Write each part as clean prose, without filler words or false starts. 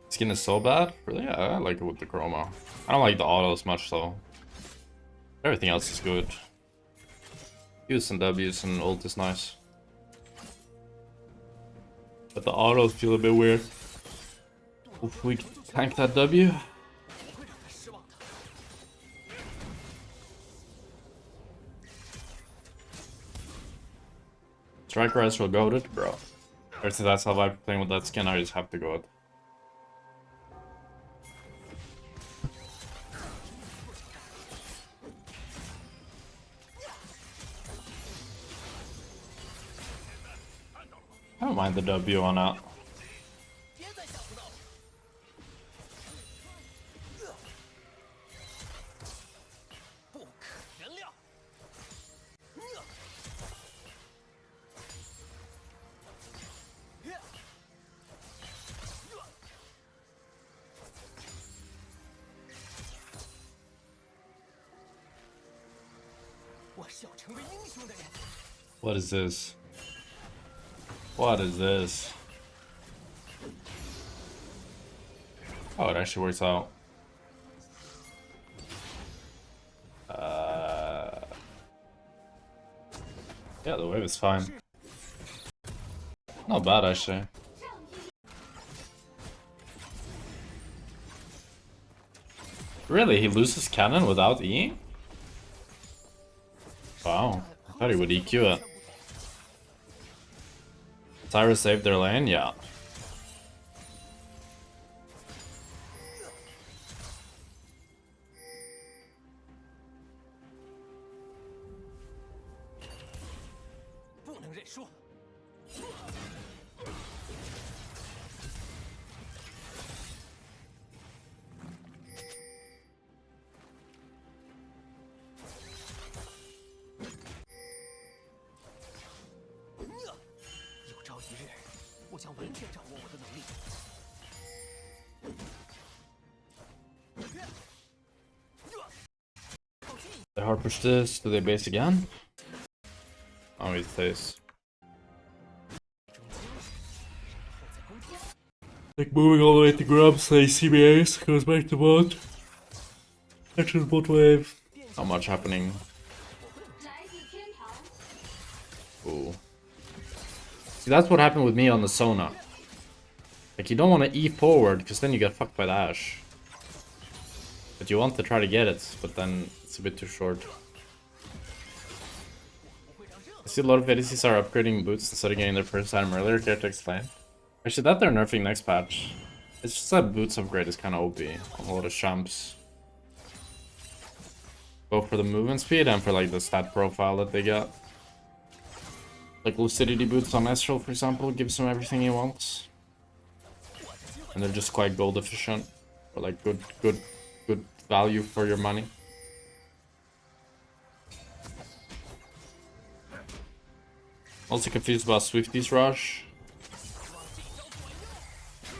Skin is so bad? Really? Yeah, I like it with the chroma. I don't like the autos much though. Everything else is good. Qs and Ws and ult is nice. But the autos feel a bit weird. Hopefully we can tank that W. Striker Rise will go it, bro. Ever since I saw Viper playing with that skin, I just have to go it. I don't mind the W on that. What is this? What is this? Oh, it actually works out. Yeah, the wave is fine. Not bad, actually. Really? He loses cannon without E? Wow. I thought he would EQ it. Cyrus saved their lane? Yeah. They hard push this. Do they base again? Oh, he stays. Like moving all the way to grubs, they CBAs, goes back to bot. Catches bot wave. Not much happening. Ooh. See, that's what happened with me on the Sona. Like, you don't want to E forward, because then you get fucked by the Ashe. But you want to try to get it, but then it's a bit too short. I see a lot of ADCs are upgrading boots instead of getting their first item earlier. Care to explain? Actually, that they're nerfing next patch. It's just that boots upgrade is kind of OP on a lot of champs. Go for the movement speed and for like the stat profile that they get. Like Lucidity boots on Astral, for example, gives him everything he wants. And they're just quite gold efficient. Or like good value for your money. Also confused about Swifty's rush.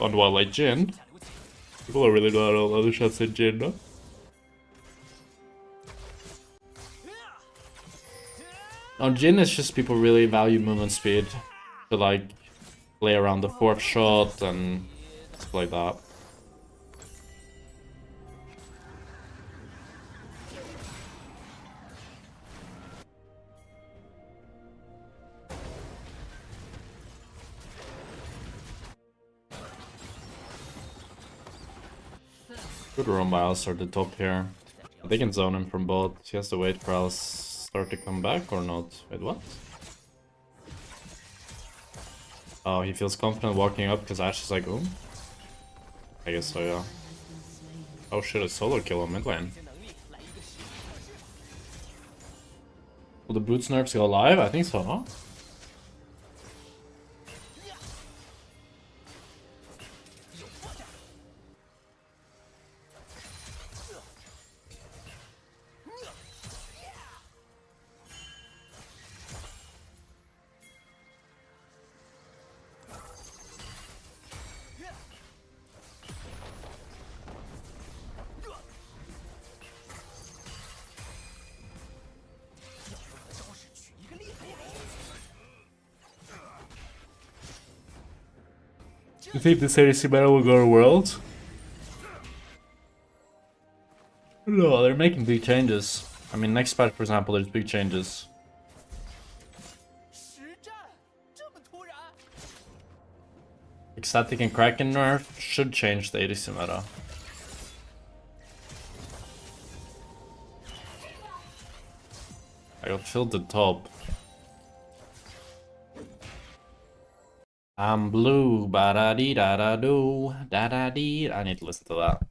On what, like Jhin? People are really not all other shots at Jhin, no? On Jhin, it's just people really value movement speed to like play around the fourth shot and stuff like that. Good roam by Alistair at the top here. They can zone him from both. He has to wait for Alistair to come back or not. Wait, what? Oh, he feels confident walking up because Ashe is like, ooh. I guess so, yeah. Oh shit, a solo kill on mid lane. Will the boots nerfs go live? I think so, huh? You think this ADC meta will go to Worlds? No, they're making big changes. I mean, next patch, for example, there's big changes. Ecstatic and Kraken nerf should change the ADC meta. I got filled the top. I'm blue, ba da dee da da do, da da dee. I need to listen to that.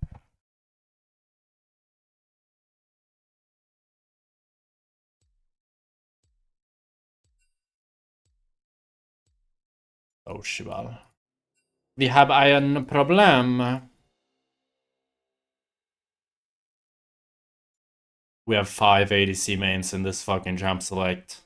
Oh, Shibal. We have ein Problem. We have 5 ADC mains in this fucking Champ Select.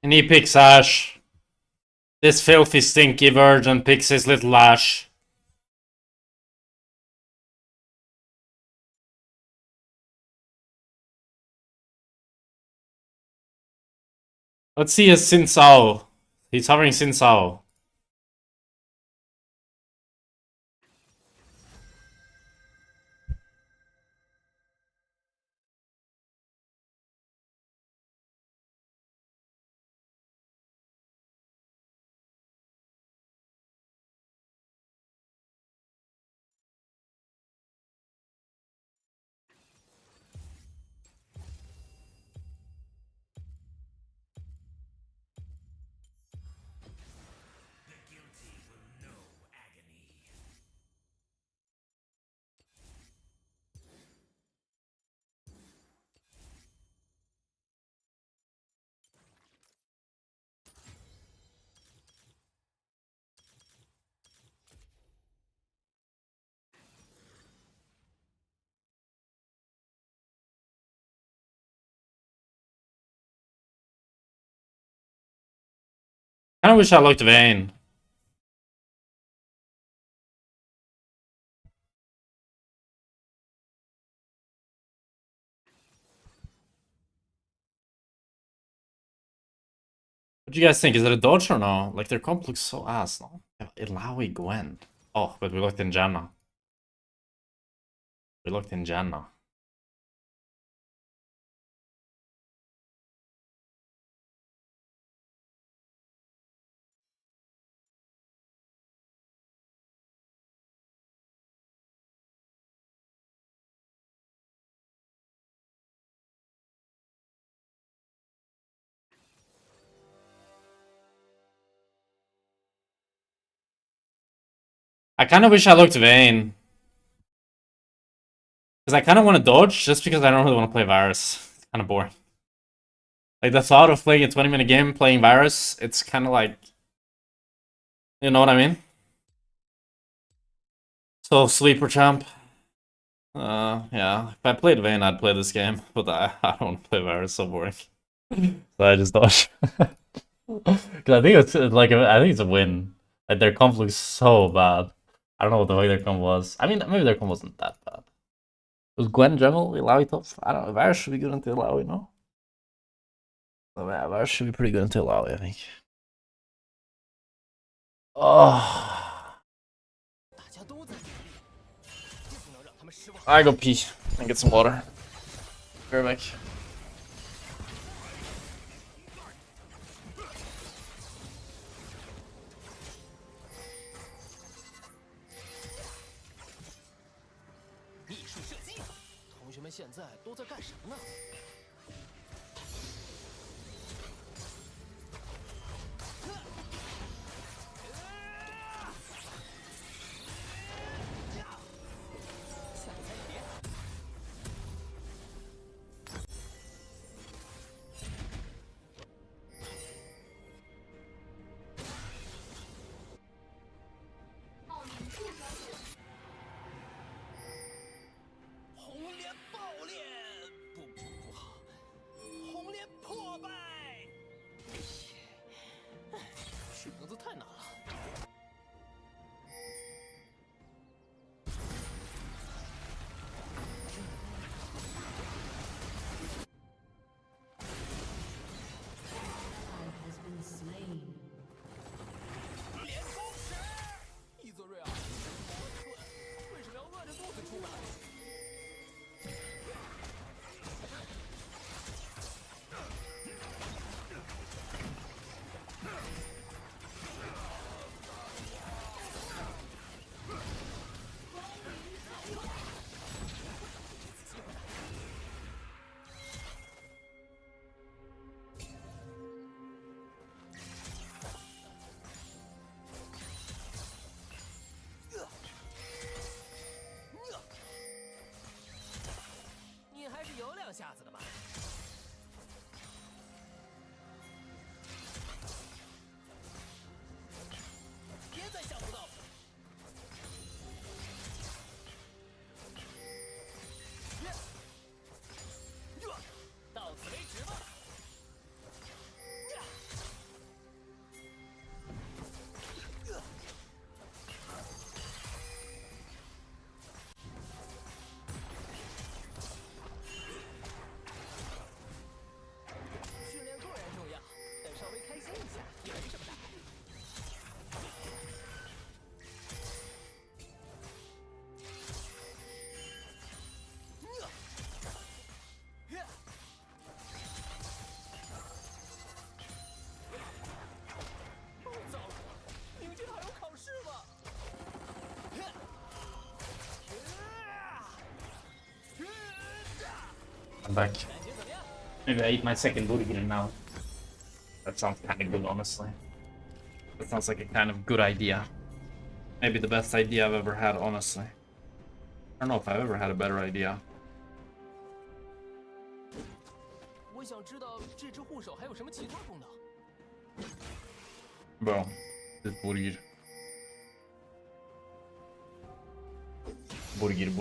And he picks Ash. This filthy, stinky virgin picks his little Ash. Let's see his Xin Sao. He's hovering Xin Sao. Kinda wish I looked Vayne. What do you guys think? Is it a dodge or no? Like, their comp looks so ass, no? Ilaoi Gwen. Oh, but we looked in Janna. We looked in Janna. I kind of wish I looked Vayne. Because I kind of want to dodge, just because I don't really want to play Varus. It's kind of boring. Like, the thought of playing a 20-minute game playing Varus, it's kind of like... You know what I mean? So, sleeper champ. Yeah. If I played Vayne, I'd play this game. But I don't want to play Varus, so boring. So I just dodge. Because I think it's like, I think it's a win. Like, their comp looks so bad. I don't know what the way their comp was. I mean, maybe their comp wasn't that bad. Was Gwen Dremel, Ilaoi tough? I don't know. Varus should be good until Ilaoi, no? Oh, yeah, Varus should be pretty good until Ilaoi, I think. Oh. I go pee and get some water. Be right back. I'm back. Maybe I eat my second booty now. That sounds kind of good, honestly. That sounds like a kind of good idea. Maybe the best idea I've ever had, honestly. I don't know if I've ever had a better idea. Bro, this burger. Burger.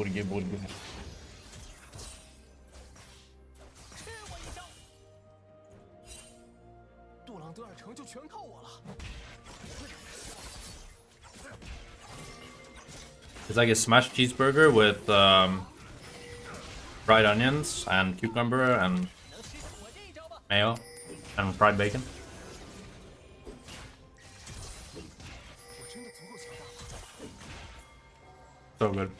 It's like a smashed cheeseburger with fried onions and cucumber and mayo and fried bacon. So good.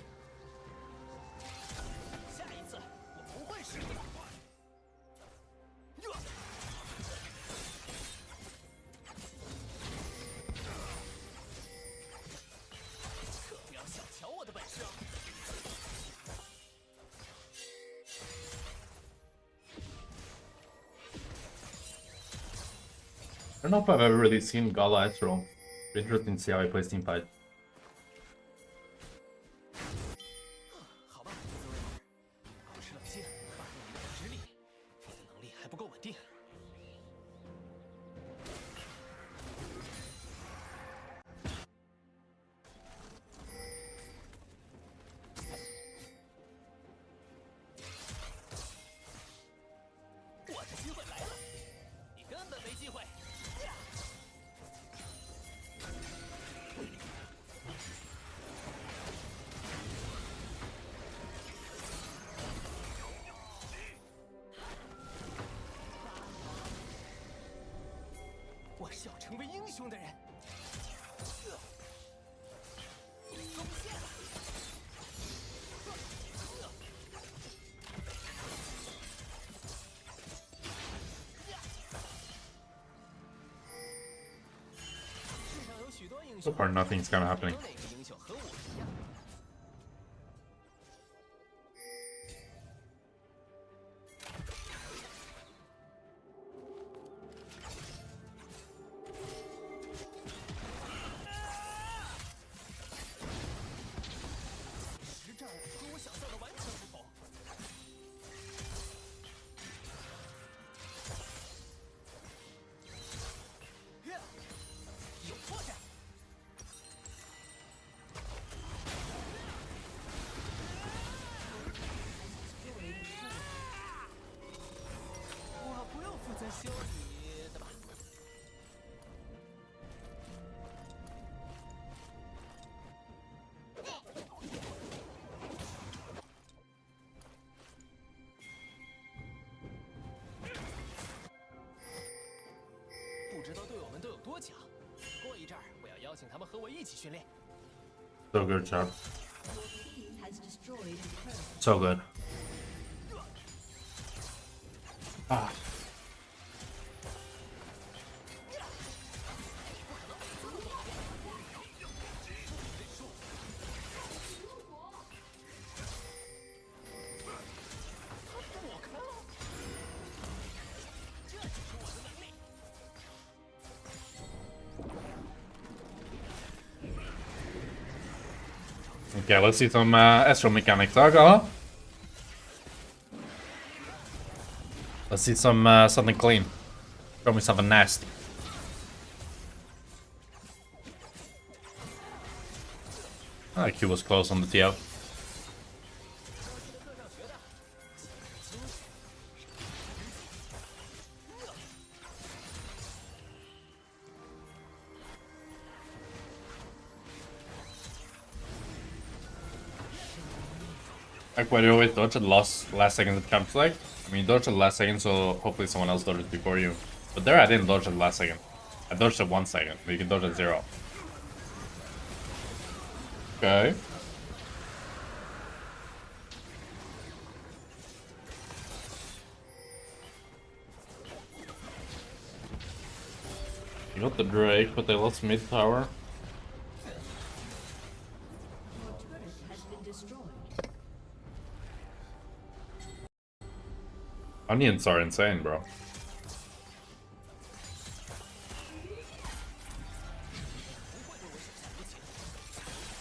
I don't know if I've ever really seen Gala Ezreal. Be interesting to see how he plays teamfight. So far, nothing's kind of happening. So good, Chop. So good. Ah. Okay, let's see some Ezreal mechanics, huh? Let's see some something clean. Show me something nasty. Ah, Q was close on the TF. Like when you always dodge at last second of jump select. I mean, you dodge at last second, so hopefully someone else dodges before you. But there, I didn't dodge at last second. I dodged at 1 second, but you can dodge at 0. Okay. You got the Drake, but they lost mid tower. Onions are insane, bro. It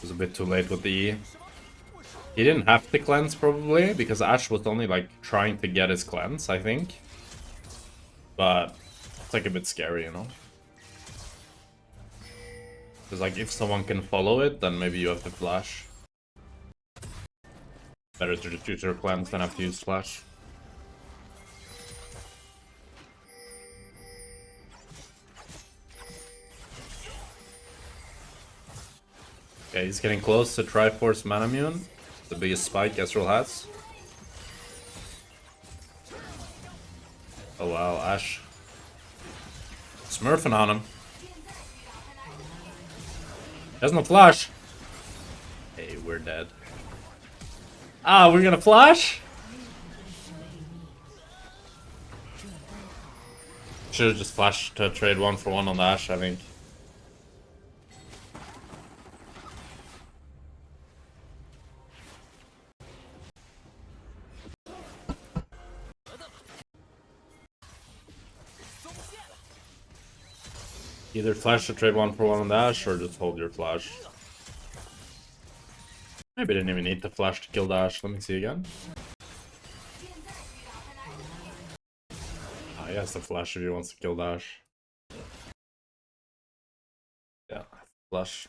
was a bit too late with the E. He didn't have to cleanse, probably, because Ashe was only, like, trying to get his cleanse, I think. But it's, like, a bit scary, you know? Because, like, if someone can follow it, then maybe you have to flash. Better to just use your cleanse than have to use flash. Okay, he's getting close to Triforce Manamune. The biggest spike Ezreal has. Oh wow, Ashe. Smurfing on him. There's no flash. Hey, we're dead. Ah, we're gonna flash? Should've just flashed to trade 1-for-1 on the Ashe, I think. Either flash to trade 1-for-1 on the Ashe, or just hold your flash. Maybe didn't even need to flash to kill the Ashe. Let me see again. Ah, he has to flash if he wants to kill the Ashe. Yeah, flash.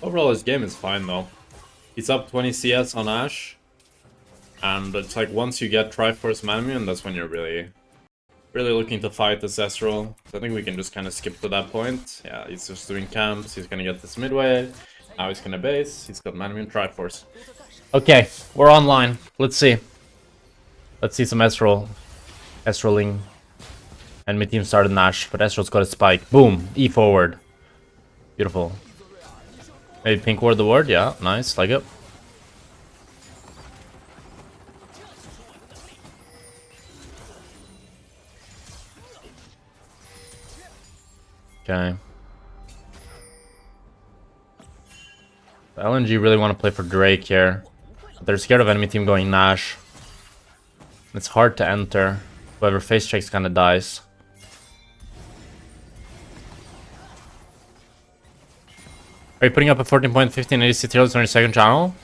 Overall, his game is fine though. He's up 20 CS on Ashe. And it's like once you get Triforce Manamune, that's when you're really looking to fight this Ezreal. So I think we can just kind of skip to that point. Yeah, he's just doing camps, he's gonna get this midway. Now he's gonna base, he's got Manamune Triforce. Okay, we're online. Let's see. Let's see some Ezrealing. Enemy team started Nash, but Ezreal's got a spike. Boom, E forward. Beautiful. Maybe pink ward the ward, yeah, nice, like it. Okay. The LNG really want to play for Drake here. But they're scared of enemy team going Nash. It's hard to enter. Whoever face checks kind of dies. Are you putting up a 14.15 ADC tier list on your second channel?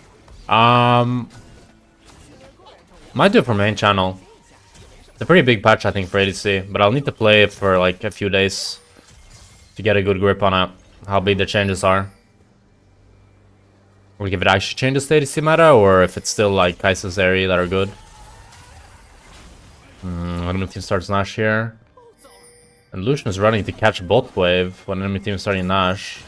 Might do it for main channel. It's a pretty big patch, I think, for ADC. But I'll need to play it for like a few days to get a good grip on it. How big the changes are. Or if it actually changes the ADC meta, or if it's still like Kai'Sa's area that are good. Enemy team starts Nash here. And Lucian is running to catch bot wave when enemy team is starting Nash.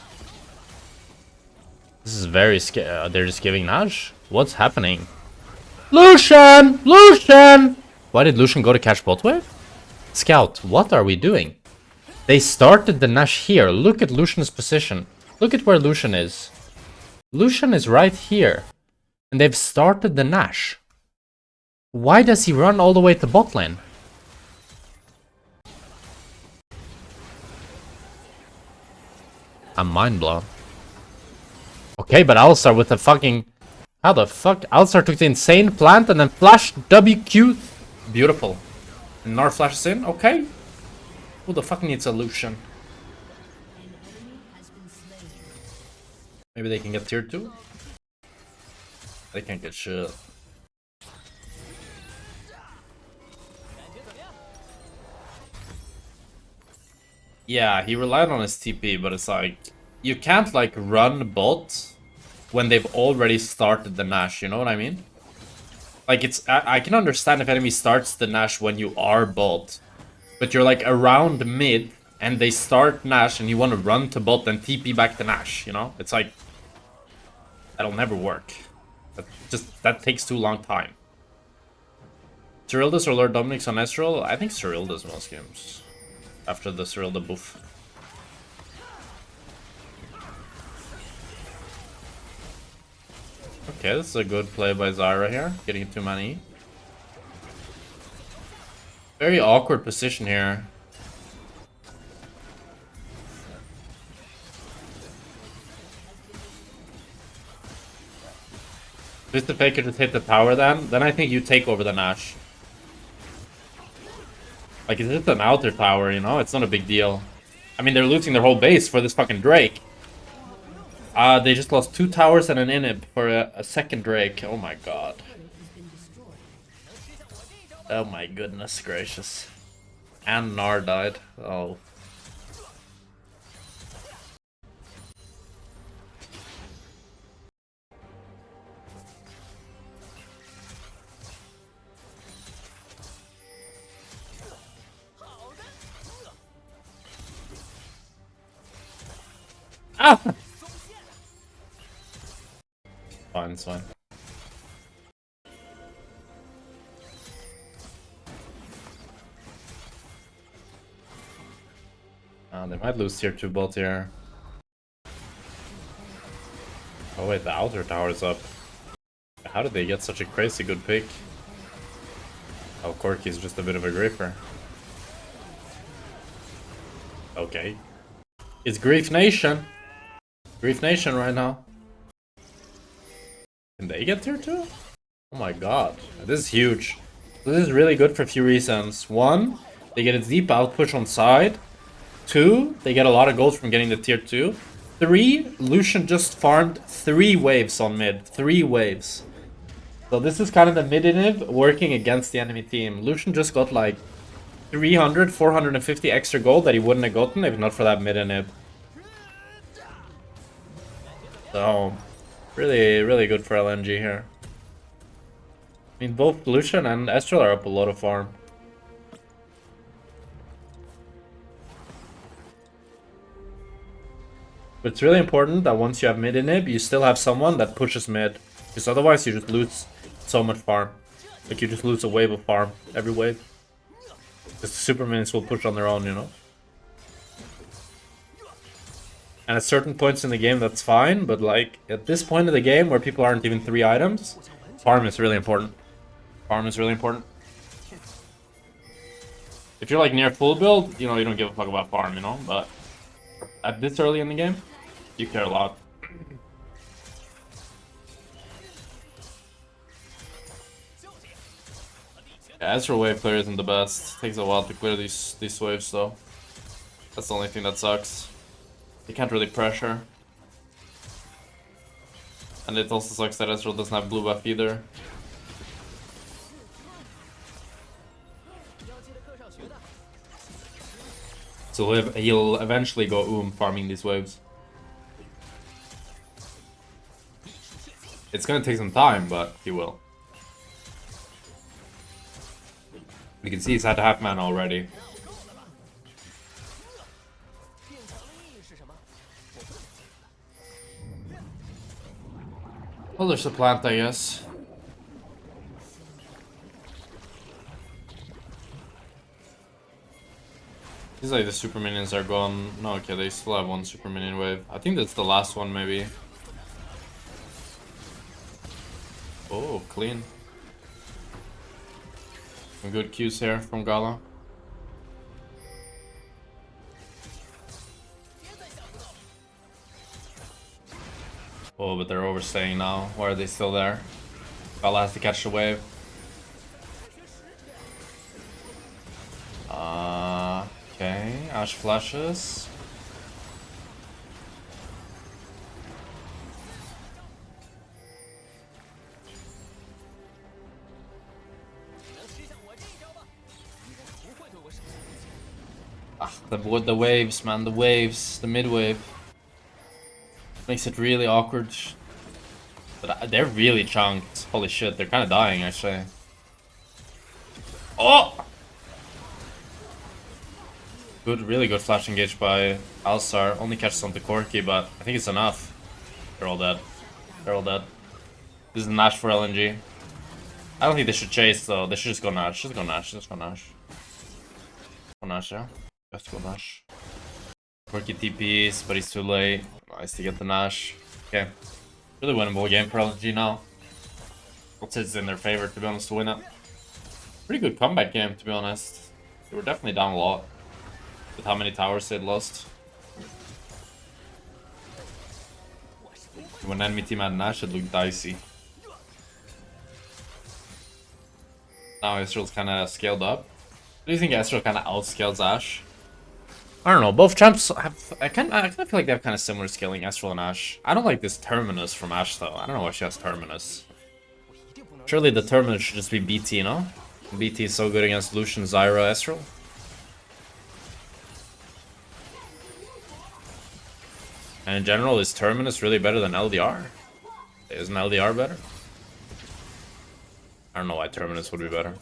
This is very scary. They're just giving Nash? What's happening? Lucian! Lucian! Why did Lucian go to catch bot wave? Scout, what are we doing? They started the Nash here. Look at Lucian's position. Look at where Lucian is. Lucian is right here. And they've started the Nash. Why does he run all the way to bot lane? I'm mind blown. Okay, but Alistar with the fucking... How the fuck? Alistar took the insane plant and then flashed WQ. Beautiful. And Gnar flashes in? Okay. Who the fuck needs a Lucian? Maybe they can get tier 2? They can't get shit. Yeah, he relied on his TP, but it's like... You can't, like, run bot when they've already started the Nash, you know what I mean? Like, it's... I can understand if enemy starts the Nash when you are bot. But you're, like, around mid, and they start Nash, and you want to run to bot and TP back to Nash, you know? It's like... That'll never work. That takes too long time. Cyrildas or Lord Dominic's on Ezreal? I think Cyrildas most games. After the Cyrilda buff. Okay, this is a good play by Zyra here, getting too many. Very awkward position here. Just if Faker just hit the tower then I think you take over the Nash. Like, it's just an outer tower, you know? It's not a big deal. I mean, they're losing their whole base for this fucking Drake. They just lost 2 towers and an inhib for a second Drake. Oh my god. Oh my goodness gracious. And Gnar died. Oh. Ah! Fine, it's fine. They might lose tier 2 bot here. Oh wait, the outer tower's up. How did they get such a crazy good pick? Oh, Corki's just a bit of a griefer. Okay. It's Grief Nation. Grief Nation right now. Can they get tier 2? Oh my god. This is huge. This is really good for a few reasons. 1, they get a deep out push on side. 2, they get a lot of gold from getting the tier 2. 3, Lucian just farmed 3 waves on mid. 3 waves. So this is kind of the mid inhib working against the enemy team. Lucian just got like 300, 450 extra gold that he wouldn't have gotten if not for that mid inhib. So, really, really good for LNG here. I mean, both Lucian and Estral are up a lot of farm. But it's really important that once you have mid inhib, you still have someone that pushes mid. Because otherwise you just lose so much farm. Like you just lose a wave of farm every wave. Because the super minions will push on their own, you know? And at certain points in the game that's fine, but like at this point of the game where people aren't even 3 items, farm is really important. Farm is really important. If you're like near full build, you know, you don't give a fuck about farm, you know? But at this early in the game, you care a lot. Yeah, Ezreal wave clear isn't the best. Takes a while to clear these waves though. That's the only thing that sucks. You can't really pressure. And it also sucks that Ezreal doesn't have blue buff either. So he'll eventually go farming these waves. It's gonna take some time, but he will. You can see he's had half mana already. Well, there's a plant, I guess. Seems like the super minions are gone. No, okay, they still have 1 super minion wave. I think that's the last one, maybe. Oh, clean. Some good Qs here from Gala. Oh, but they're overstaying now. Why are they still there? Gala has to catch the wave. Okay, Ash flashes. The waves, man, the waves, the mid wave. Makes it really awkward. But they're really chunked. Holy shit, they're kind of dying, actually. Oh! Good, really good flash engage by Alsar. Only catches onto Corki, but I think it's enough. They're all dead. They're all dead. This is Nash for LNG. I don't think they should chase, though. They should just go Nash. Just go Nash. Just go Nash. Go Nash, yeah. Just go Nash. Corki TPs, but he's too late. Nice to get the Nash. Okay. Really winnable game for LG now. It's in their favor, to be honest, to win it. Pretty good comeback game, to be honest. They were definitely down a lot with how many towers they'd lost. When enemy team had Nash, it looked dicey. Now Ezreal's kind of scaled up. Do you think Ezreal kind of outscales Ashe? I don't know. Both champs have. I kind of feel like they have kind of similar scaling, Ezreal and Ashe. I don't like this Terminus from Ashe though. I don't know why she has Terminus. Surely the Terminus should just be BT, no? BT is so good against Lucian, Zyra, Ezreal. And in general, is Terminus really better than LDR? Isn't LDR better? I don't know why Terminus would be better.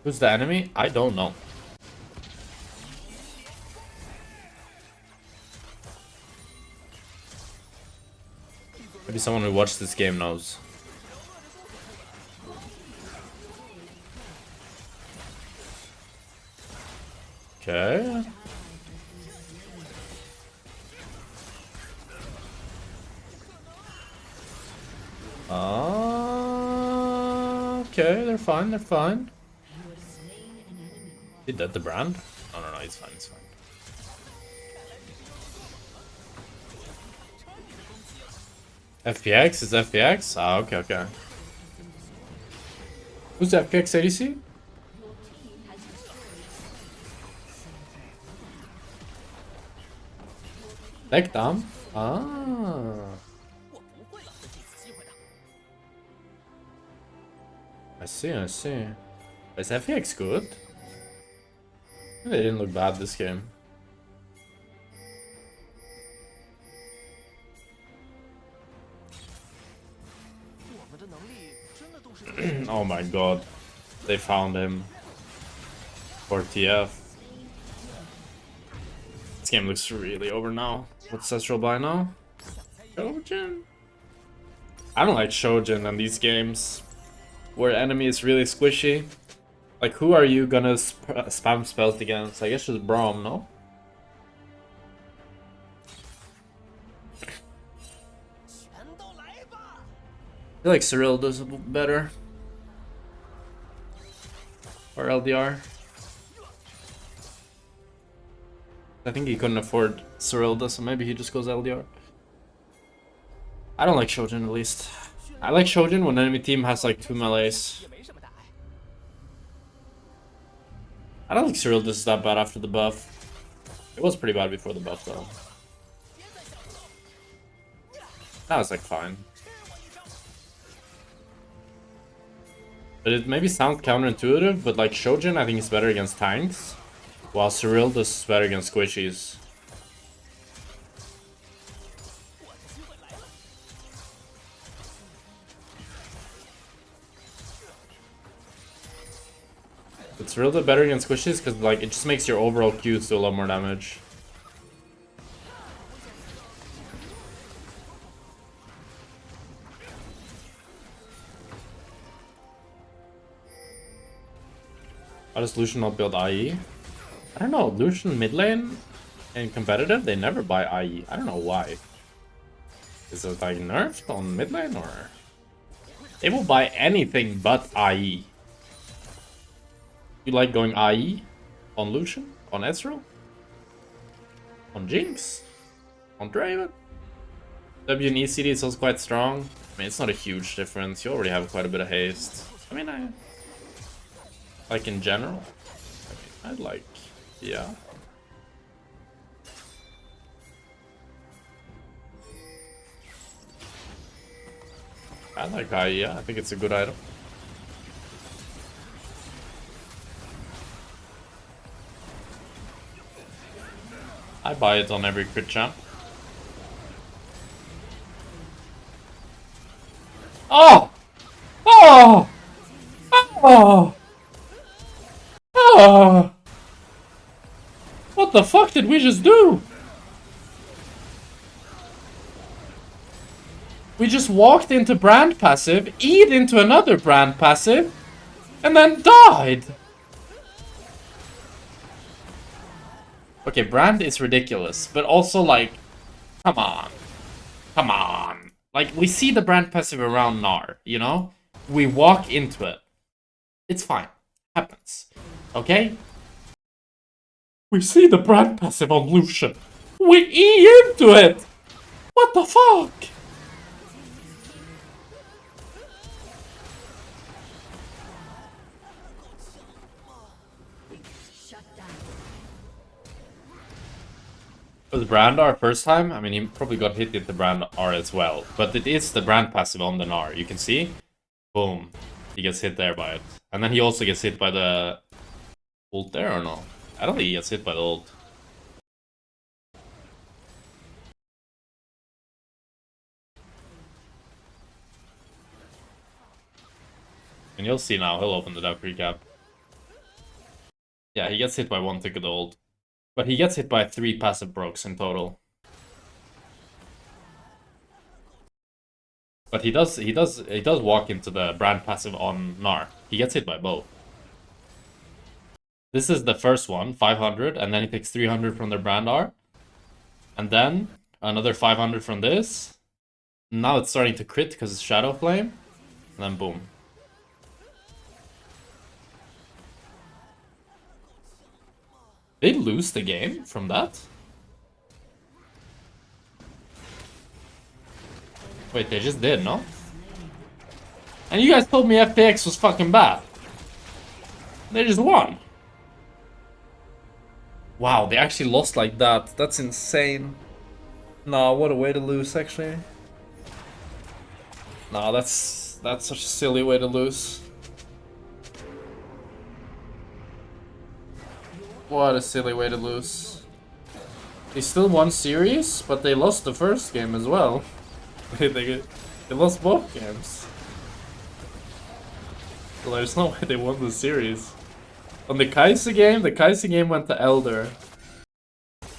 Who's the enemy? I don't know. Maybe someone who watched this game knows. Okay. Okay, they're fine, they're fine. He dead the brand? No, no, no, he's fine, he's fine. FPX? Is FPX? Ah, okay, okay. Who's the FPX ADC? Backdown? Ah. I see, I see. Is FPX good? They didn't look bad this game. Oh my god. They found him. For TF. This game looks really over now. What's Ezreal by now? Shojin? I don't like Shojin in these games where enemy is really squishy. Like, who are you gonna spam spells against? I guess just Braum, no? I feel like Cyril does it better. Or LDR. I think he couldn't afford Cyril, so maybe he just goes LDR. I don't like Shojin, at least. I like Shojin when enemy team has like 2 melees. I don't think Cyril is that bad after the buff. It was pretty bad before the buff though. That was like fine. But it maybe sounds counterintuitive, but like Shojin I think is better against tanks, while Cyril is better against squishies. It's really better against squishies because like it just makes your overall Qs do a lot more damage. Why does Lucian not build IE? I don't know. Lucian mid lane and competitive, they never buy IE. I don't know why. Is it like nerfed on mid lane or? They will buy anything but IE. You like going IE on Lucian? On Ezreal? On Jinx? On Draven? W and ECD is also quite strong. I mean, it's not a huge difference. You already have quite a bit of haste. I mean, like in general, I mean, I'd like, yeah. I like IE, yeah. I think it's a good item. I buy it on every crit champ. Oh! Oh! Oh! Oh! What the fuck did we just do? We just walked into brand passive, eat into another brand passive, and then died. Okay, Brand is ridiculous, but also, like, come on. Come on. Like, we see the Brand passive around Gnar, you know? We walk into it. It's fine. Happens. Okay? We see the Brand passive on Lucian. We E into it! What the fuck? Was Brand R first time? I mean, he probably got hit with the Brand R as well. But it is the Brand passive on the Gnar. You can see? Boom. He gets hit there by it. And then he also gets hit by the ult there or no? I don't think he gets hit by the ult. And you'll see now, he'll open the duck recap. Yeah, he gets hit by one tick of the ult. But he gets hit by 3 passive brokes in total. But he does walk into the Brand passive on Gnar. He gets hit by both. This is the first one, 500, and then he takes 300 from their Brand R. And then another 500 from this. Now it's starting to crit because it's Shadow Flame. And then boom. They lose the game from that? Wait, they just did, no? And you guys told me FPX was fucking bad. They just won. Wow, they actually lost like that. That's insane. Nah, what a way to lose, actually. Nah, that's such a silly way to lose. What a silly way to lose. They still won series, but they lost the first game as well. they lost both games. So there's no way they won the series. On the Kai'Sa game went to Elder.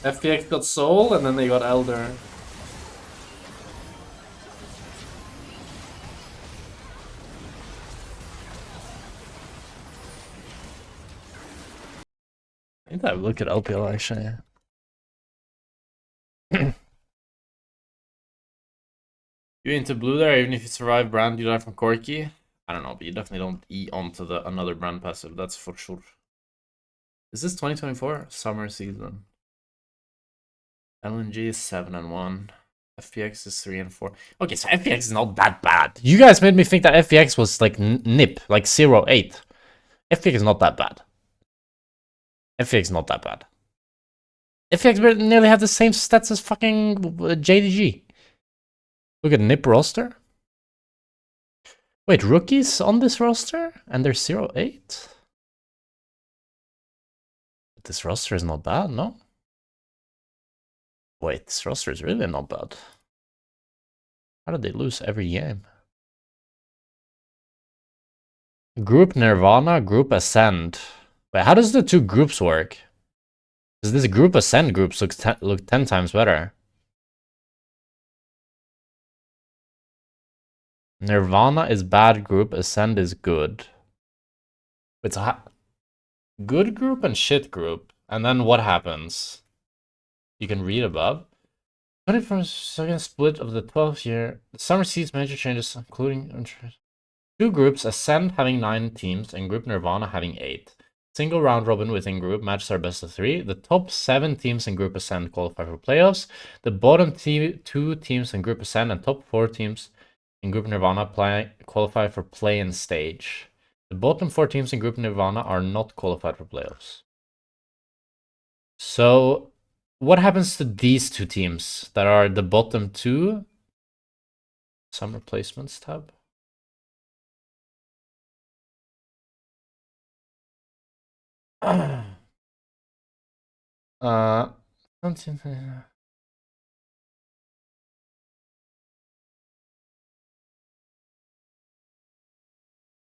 FPX got Soul, and then they got Elder. I need to have a look at LPL actually. You into blue there, even if you survive Brand, you die from Corki? I don't know, but you definitely don't E onto the another Brand passive, that's for sure. Is this 2024? Summer season. LNG is 7-1. FPX is 3-4. Okay, so FPX is not that bad. You guys made me think that FPX was like nip, like 0-8. FPX is not that bad. FPX is not that bad. FPX nearly have the same stats as fucking JDG. Look at NIP roster. Wait, rookies on this roster? And they're 0-8? This roster is not bad, no? Wait, this roster is really not bad. How did they lose every game? Group Nirvana, Group Ascend. Wait, how does the two groups work? Because this Group Ascend groups look 10 times better. Nirvana is bad group, Ascend is good. Wait, so good group and shit group. And then what happens? You can read above. 21st split of the 12th year. The summer sees major changes, including two groups, Ascend having 9 teams and Group Nirvana having 8. Single round robin within group, matches are best of 3. The top 7 teams in Group Ascend qualify for playoffs. The bottom 2 teams in Group Ascend and top 4 teams in Group Nirvana qualify for play-in stage. The bottom 4 teams in Group Nirvana are not qualified for playoffs. So, what happens to these 2 teams that are the bottom 2? Some replacements tab.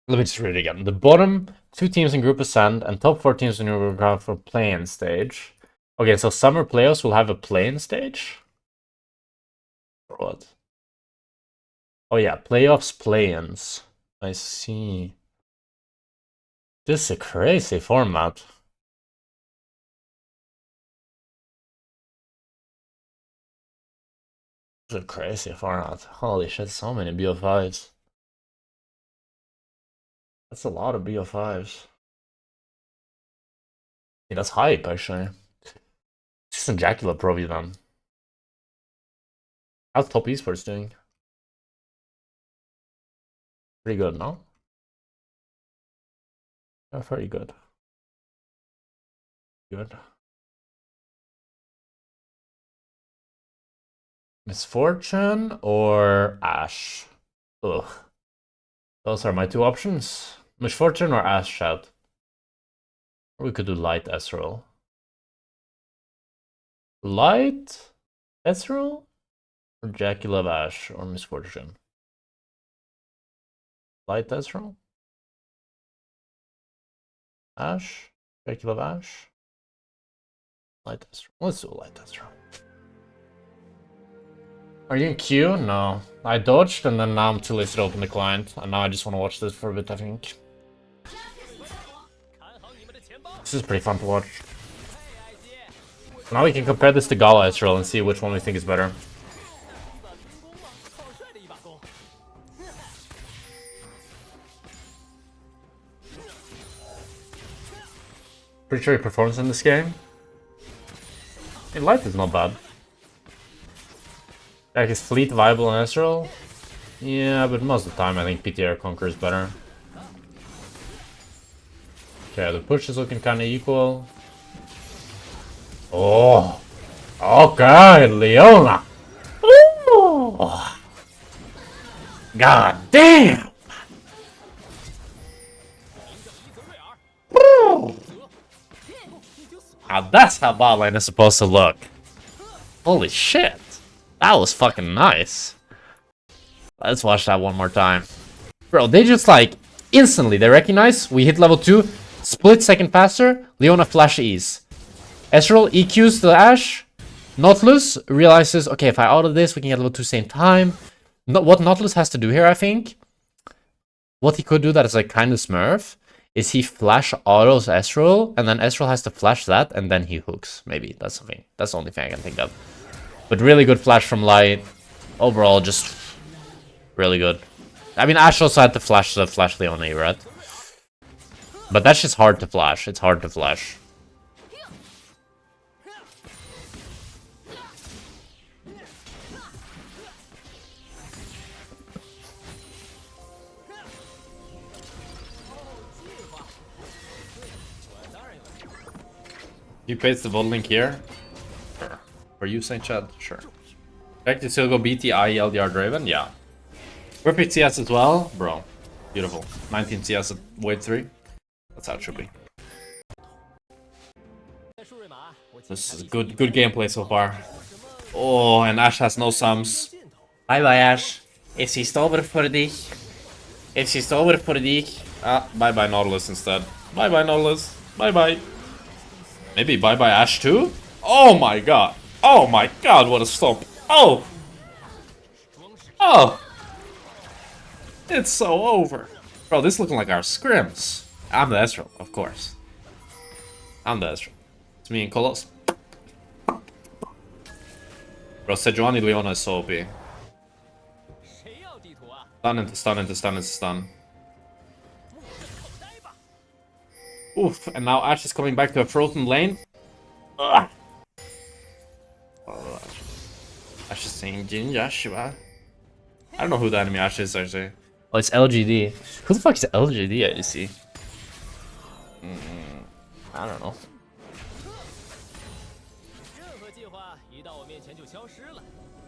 Let me just read it again. The bottom 2 teams in Group Ascend and top 4 teams in Group Ground for play-in stage. Okay, so summer playoffs will have a play-in stage? Or what? Oh yeah, playoffs, play-ins. I see. This is a crazy format. This is crazy far out. Holy shit, so many BO5s. That's a lot of BO5s. Yeah, that's hype, actually. Just some Jackula Pro then. How's top esports doing? Pretty good, no? Yeah, very good. Good. Misfortune or Ash? Ugh. Those are my two options. Misfortune or Ash Shout. Or we could do Light Ezreal. Light Ezreal? Or Jackula Ash or Misfortune? Light Ezreal? Ash? Jackula Ash? Light Ezreal. Let's do Light Ezreal. Are you in queue? No. I dodged and then now I'm too lazy to open the client. And now I just want to watch this for a bit, I think. This is pretty fun to watch. Now we can compare this to Gala Ezreal and see which one we think is better. Pretty sure he performs in this game. In Light is not bad. Like, is Fleet viable in Ezreal? Yeah, but most of the time I think PTR Conquer is better. Okay, the push is looking kind of equal. Oh! Okay, Leona! Ooh. God damn! Now that's how bot lane is supposed to look. Holy shit. That was fucking nice. Let's watch that one more time. Bro, they just like instantly they recognize we hit level 2, split second faster, Leona flash ease. Ezreal EQs the Ashe. Nautilus realizes, okay, if I auto this, we can get level 2 same time. What Nautilus has to do here, I think, what he could do that is like kind of smurf, is he flash autos Ezreal, and then Ezreal has to flash that, and then he hooks. Maybe that's something. That's the only thing I can think of. But really good flash from Light. Overall, just really good. I mean, Ashe also had to flash the flash Leona, right? But that's just hard to flash. It's hard to flash. You paste the VOD link here? Sure. For you, Saint Chad? Sure. Back to still go BT, IE, LDR Draven? Yeah. Perfect CS as well? Bro. Beautiful. 19 CS at wave 3. That's how it should be. This is good gameplay so far. Oh, and Ashe has no sums. Bye bye, Ashe. Is he over for dich? Is he over for dich? Ah, bye bye, Nautilus instead. Bye bye, Nautilus. Bye bye. Maybe bye bye, Ashe too? Oh my god. Oh my god, what a stomp. Oh! Oh! It's so over. Bro, this is looking like our scrims. I'm the Ezreal, of course. I'm the Ezreal. It's me and Kolos. Bro, Sejuani Leona is so OP. Stun into stun into stun into stun. Oof, and now Ashe is coming back to a frozen lane. Ugh. Oh, Ashe is saying Jin Joshua. I don't know who the enemy Ashe is actually. Oh, it's LGD. Who the fuck is LGD ADC? I don't know.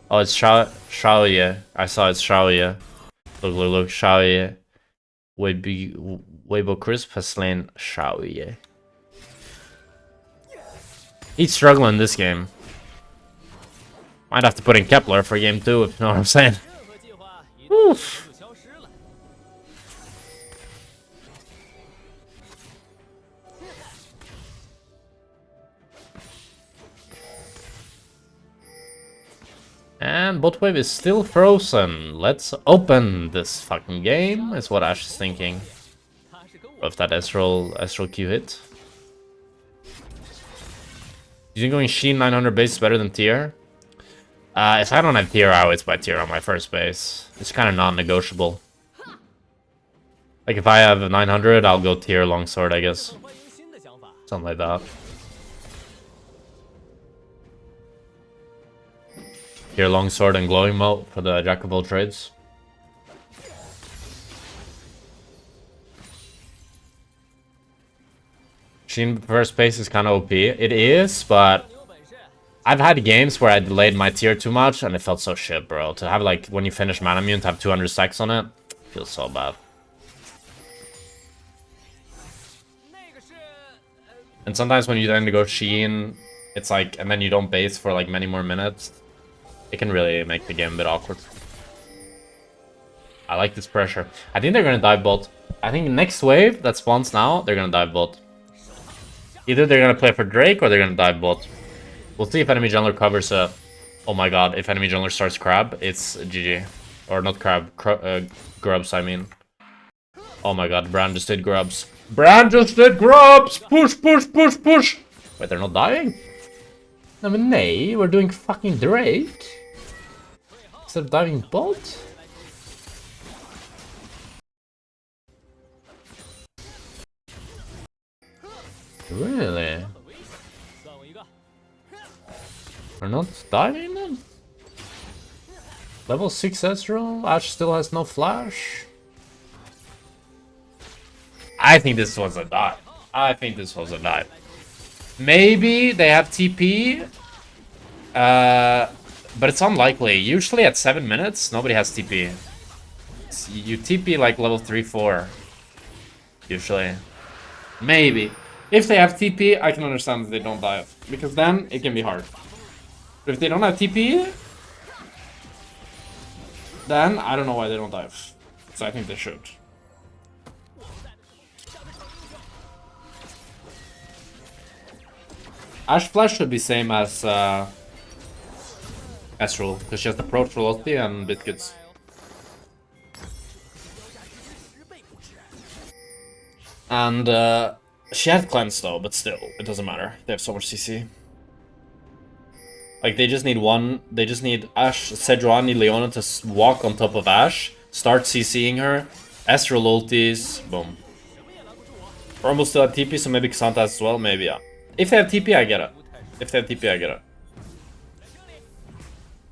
Oh, it's Shaoye. I saw it's Shaoye. Look, Shaoye. Weibo Crisp has slain Shaoye. He's struggling this game. Might have to put in Kepler for game 2, if you know what I'm saying. Oof. And bot wave is still frozen. Let's open this fucking game, is what Ashe is thinking. If that Ezreal Q hit. You think going Sheen 900 base is better than tier? If I don't have tier, I always buy tier on my first base. It's kind of non-negotiable. Like if I have a 900, I'll go tier longsword, I guess. Something like that. Tier longsword and glowing moat for the jack of all trades. Sheen first base is kind of OP. It is, but I've had games where I delayed my tier too much and it felt so shit, bro. To have like, when you finish Manamune, to have 200 stacks on it, feels so bad. And sometimes when you then go Sheen, it's like, and then you don't base for like many more minutes, it can really make the game a bit awkward. I like this pressure. I think they're gonna dive bot. I think next wave that spawns now, they're gonna dive bot. Either they're gonna play for Drake or they're gonna dive bot. We'll see if enemy jungler covers a... Oh my god, if enemy jungler starts crab, it's GG. Or not crab, grubs, I mean. Oh my god, Brand just did grubs. Brand just did grubs! Push, push, push, push! Wait, they're not dying? I mean, nay, we're doing fucking Drake. Instead of diving bot? Really? We're not diving them? Level 6 Ezreal? Ash still has no flash? I think this was a dive. I think this was a dive. Maybe they have TP. But it's unlikely. Usually at 7 minutes, nobody has TP. You TP like level 3, 4. Usually. Maybe. If they have TP, I can understand that they don't dive. Because then, it can be hard. But if they don't have TP, then I don't know why they don't dive. So I think they should. Ash Flash should be same as Ezreal, because she has the Approach Velocity and Biscuits. And she had Cleanse though, but still, it doesn't matter. They have so much CC. Like, they just need Ash, Sejuani, Leona to walk on top of Ash, start CCing her, Ezreal ultis, boom. Rumble still have TP, so maybe Xanta has as well, maybe, yeah. If they have TP, I get it. If they have TP, I get it.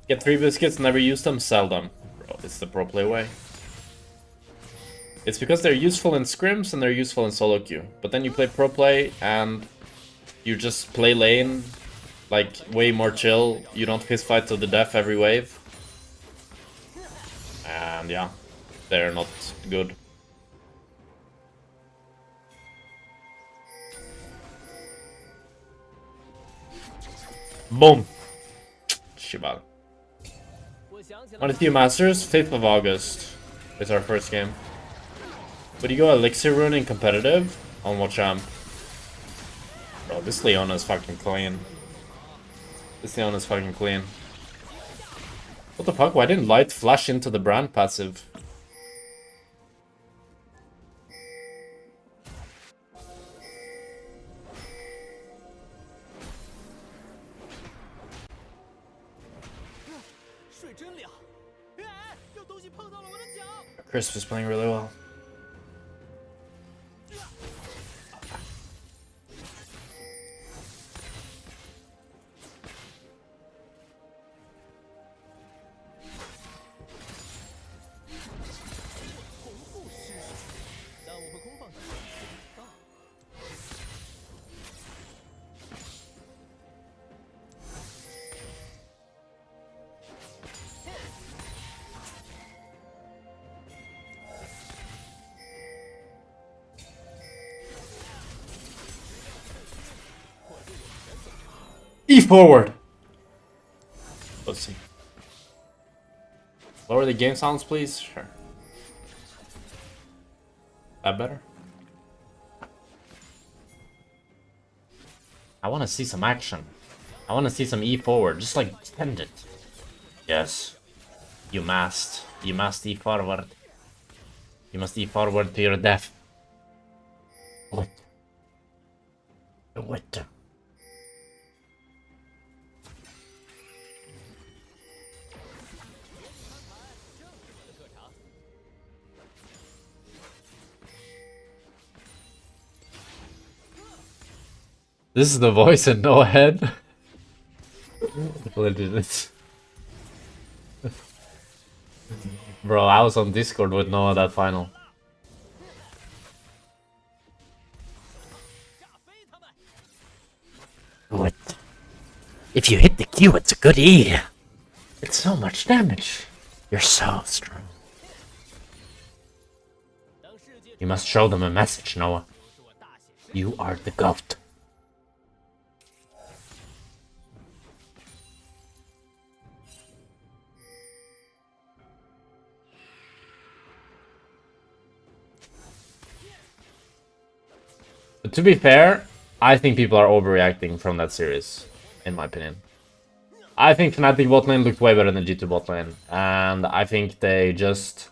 Get 3 biscuits, never use them, sell them. Bro, it's the pro play way. It's because they're useful in scrims and they're useful in solo queue. But then you play pro play and you just play lane, like, way more chill. You don't fist fight to the death every wave. And yeah, they're not good. Boom! Shibal. 22 Masters, 5th of August is our first game. Would you go Elixir Rune in competitive? On what champ? Bro, this Leona is fucking clean. This Leona is fucking clean. What the fuck? Why didn't Light flash into the Brand passive? Crisp is playing really well. E forward! Let's see. Lower the game sounds, please. Sure. That better? I want to see some action. I want to see some E forward. Just like send it. Yes. You must. You must E forward. You must E forward to your death. What? What? This is the voice and no head. Legit. Bro, I was on Discord with Noah that final. What? If you hit the Q, it's a good E. It's so much damage. You're so strong. You must show them a message, Noah. You are the GOAT. But to be fair, I think people are overreacting from that series, in my opinion. I think Fnatic bot lane looked way better than G2 bot lane, and I think they just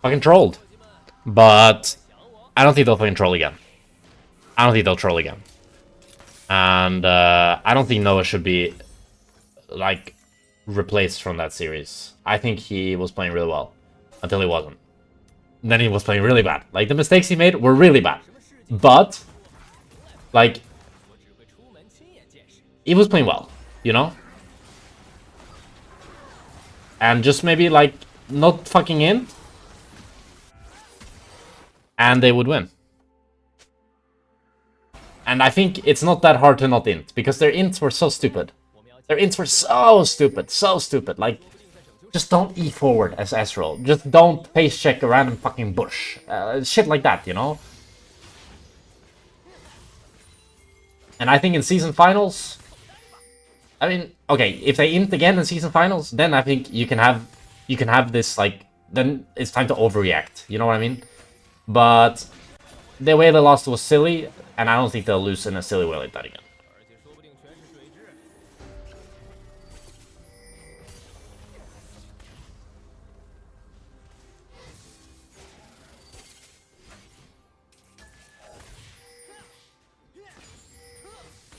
fucking trolled. But I don't think they'll fucking troll again. I don't think they'll troll again. And I don't think Noah should be, like, replaced from that series. I think he was playing really well, until he wasn't. Then he was playing really bad. Like, the mistakes he made were really bad. But, like, he was playing well, you know? And just maybe, like, not fucking in. And they would win. And I think it's not that hard to not int, because their ints were so stupid. Their ints were so stupid, so stupid. Like, just don't E forward as S-roll. Just don't face check a random fucking bush. Shit like that, you know? And I think in season finals, I mean, okay, if they int again in season finals, then I think you can have this, like, then it's time to overreact. You know what I mean? But the way they lost was silly, and I don't think they'll lose in a silly way like that again.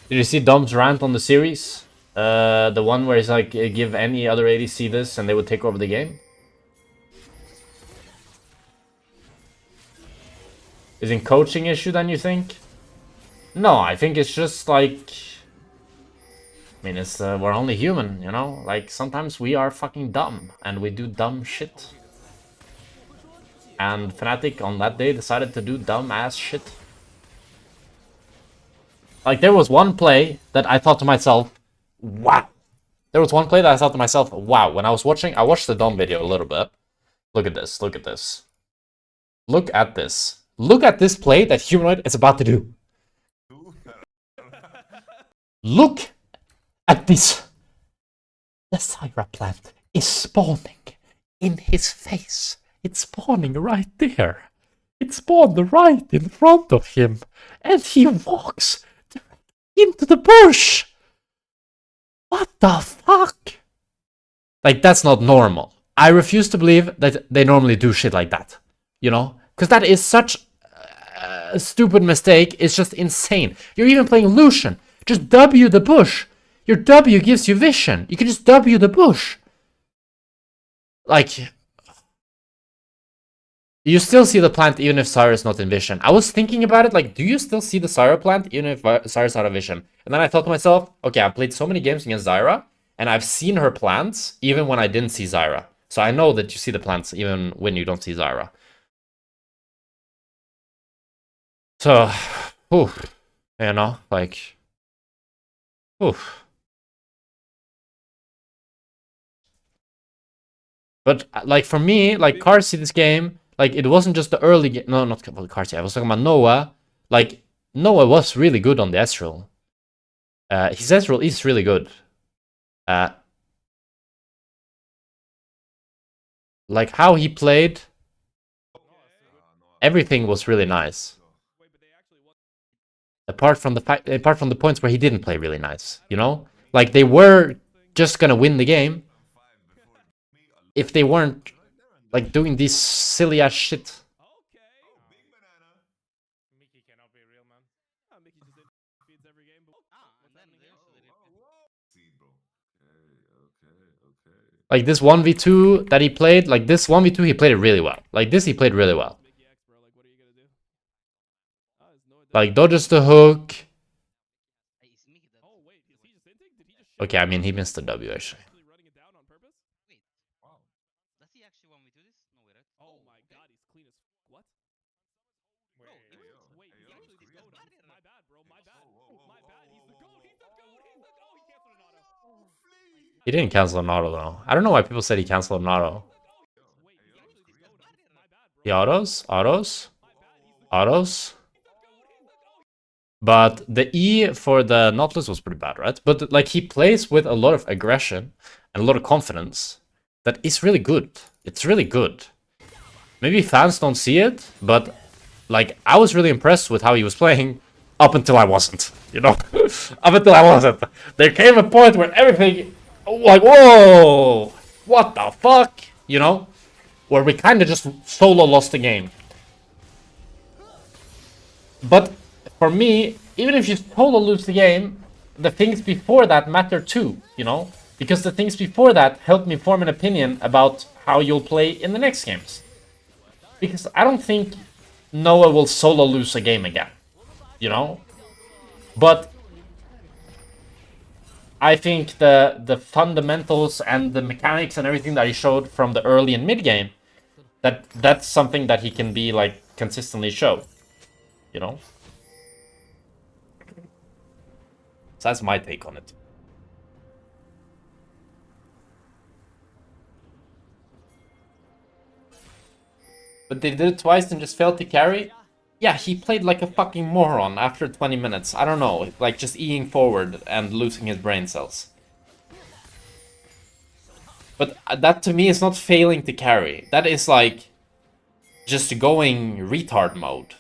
Did you see Dom's rant on the series? The one where he's like, give any other ADC this and they would take over the game? Is it a coaching issue then, you think? No, I think it's just like... I mean, it's we're only human, you know? Like, sometimes we are fucking dumb and we do dumb shit. And Fnatic on that day decided to do dumb ass shit. Like, there was one play that I thought to myself, wow. There was one play that I thought to myself, wow. When I was watching, I watched the Dom video a little bit. Look at this, look at this. Look at this. Look at this play that Humanoid is about to do. Look at this. The Syra plant is spawning in his face. It's spawning right there. It spawned right in front of him. And he walks into the bush. What the fuck? Like, that's not normal. I refuse to believe that they normally do shit like that. You know? Because that is such a stupid mistake. It's just insane. You're even playing Lucian. Just W the bush. Your W gives you vision. You can just W the bush. Like, you still see the plant even if Syra's not in vision. I was thinking about it, like, do you still see the Syra plant even if Syra's out of vision? And then I thought to myself, okay, I've played so many games against Zyra, and I've seen her plants even when I didn't see Zyra. So I know that you see the plants even when you don't see Zyra. So, oof, you know, like, oof. But, like, for me, like, Carsey this game, like, it wasn't just the early game. No, not Carsey. I was talking about Noah. Like, Noah was really good on the Ezreal. His Ezreal is really good. Like, how he played, everything was really nice. Apart from the points where he didn't play really nice, you know? Like, they were just gonna win the game if they weren't, like, doing this silly ass shit. Like, this 1v2 that he played, like, this 1v2 he played it really well. Like, this he played really well. Like, dodges the hook. Okay, I mean, he missed the W, actually. He didn't cancel an auto, though. I don't know why people said he canceled an auto. The autos? Autos? Autos? But the E for the Nautilus was pretty bad, right? But like he plays with a lot of aggression and a lot of confidence. That is really good. It's really good. Maybe fans don't see it, but like I was really impressed with how he was playing up until I wasn't, you know? Up until I wasn't. There came a point where everything like, whoa, what the fuck? You know? Where we kind of just solo lost the game. But for me, even if you solo lose the game, the things before that matter too, you know? Because the things before that help me form an opinion about how you'll play in the next games. Because I don't think Noah will solo lose a game again, you know? But I think the fundamentals and the mechanics and everything that he showed from the early and mid game, that's something that he can be like consistently show, you know? So that's my take on it. But they did it twice and just failed to carry? Yeah, he played like a fucking moron after 20 minutes. I don't know, like just eating forward and losing his brain cells. But that to me is not failing to carry. That is like just going retard mode.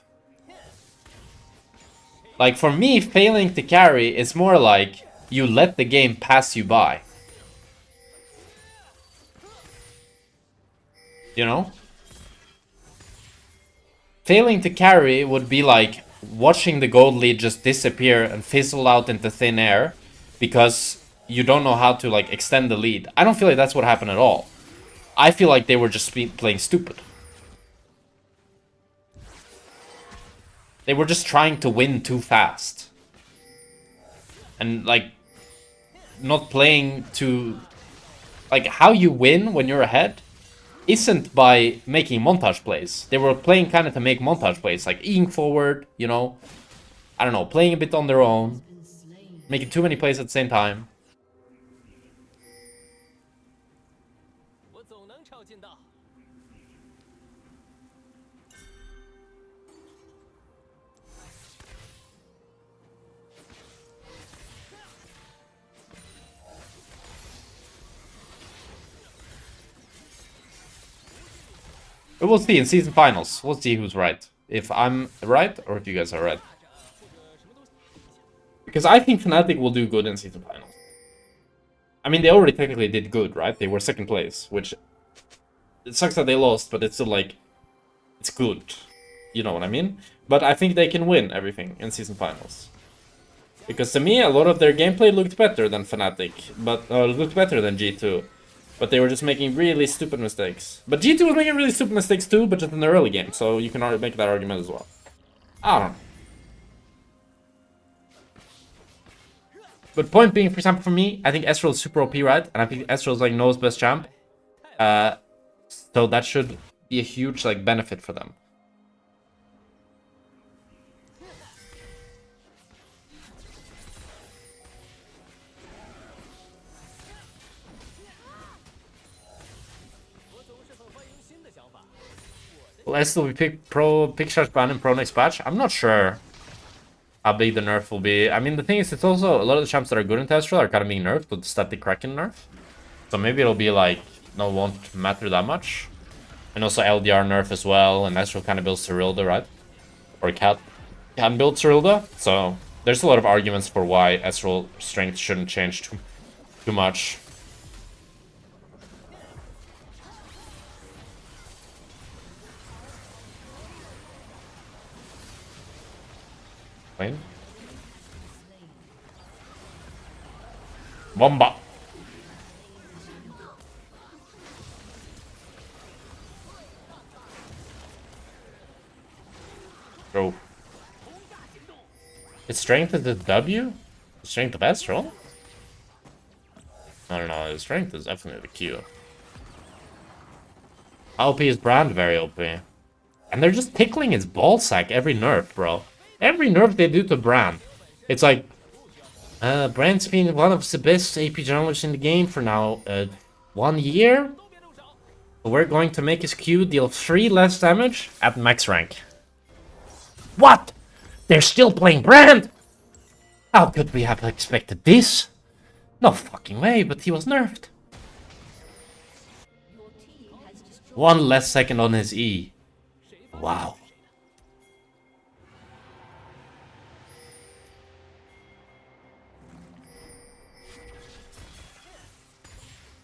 Like for me, failing to carry is more like you let the game pass you by. You know? Failing to carry would be like watching the gold lead just disappear and fizzle out into thin air because you don't know how to like extend the lead. I don't feel like that's what happened at all. I feel like they were just playing stupid. They were just trying to win too fast. And like not playing to like how you win when you're ahead isn't by making montage plays. They were playing kind of to make montage plays, like eating forward, you know. I don't know, playing a bit on their own, making too many plays at the same time. But we'll see in season finals. We'll see who's right. If I'm right or if you guys are right. Because I think Fnatic will do good in season finals. I mean, they already technically did good, right? They were second place, which it sucks that they lost, but it's still like, it's good. You know what I mean? But I think they can win everything in season finals. Because to me, a lot of their gameplay looked better than Fnatic, but looked better than G2. But they were just making really stupid mistakes. But G2 was making really stupid mistakes too, but just in the early game, so you can make that argument as well. I don't know. But point being, for example, for me, I think Ezreal is super OP, right? And I think Ezreal is like Noah's best champ. So that should be a huge like benefit for them. Will Ezreal be pick shot ban in pro next patch? I'm not sure how big the nerf will be. I mean, the thing is, it's also a lot of the champs that are good in Ezreal are kind of being nerfed with static Kraken nerf. So maybe it'll be like, no, won't matter that much. And also LDR nerf as well, and Ezreal kind of builds Cyrilda, right? Or can build Cyrilda. So there's a lot of arguments for why Ezreal strength shouldn't change too much. Wait. Bomba. Bro. Its strength is the W? The strength of Ezreal? I don't know, his strength is definitely the Q. How OP is Brand? Very OP. And they're just tickling his ballsack every nerf, bro. Every nerf they do to Brand. It's like, Brand's been one of the best AP junglers in the game for now 1 year. We're going to make his Q deal 3 less damage at max rank. What? They're still playing Brand? How could we have expected this? No fucking way, but he was nerfed. 1 less second on his E. Wow.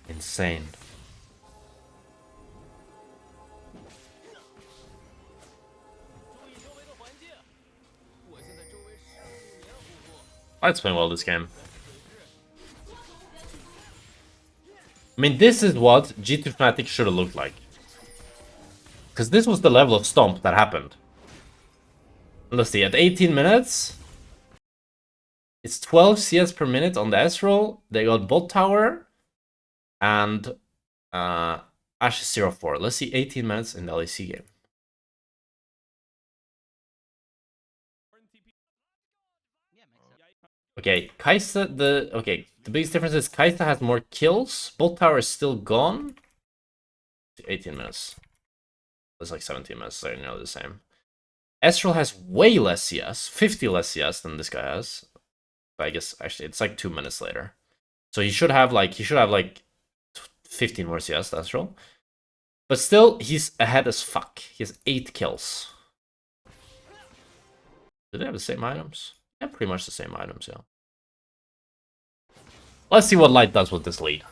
Insane. Let's play well this game. I mean, this is what G2 Fnatic should have looked like. Because this was the level of stomp that happened. Let's see, at 18 minutes, it's 12 CS per minute on the S roll. They got bot tower and Ash is 0-4. Let's see 18 minutes in the LEC game. Okay, Kai'Sa, the biggest difference is Kai'Sa has more kills. Bot tower is still gone. 18 minutes. That's like 17 minutes, so nearly the same. Estral has way less CS, 50 less CS than this guy has. But I guess actually it's like 2 minutes later. So he should have like 15 more CS, Estral. But still, he's ahead as fuck. He has 8 kills. Do they have the same items? Yeah, pretty much the same items, yeah. Let's see what Light does with this lead.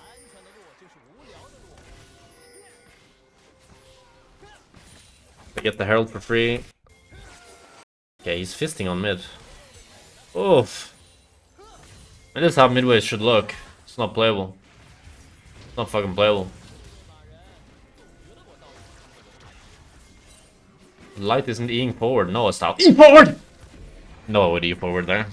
They get the Herald for free. Okay, he's fisting on mid. Oof. And this is how midway should look. It's not playable. It's not fucking playable. Light isn't Eing forward. No, stop. E forward! No, I would E forward there.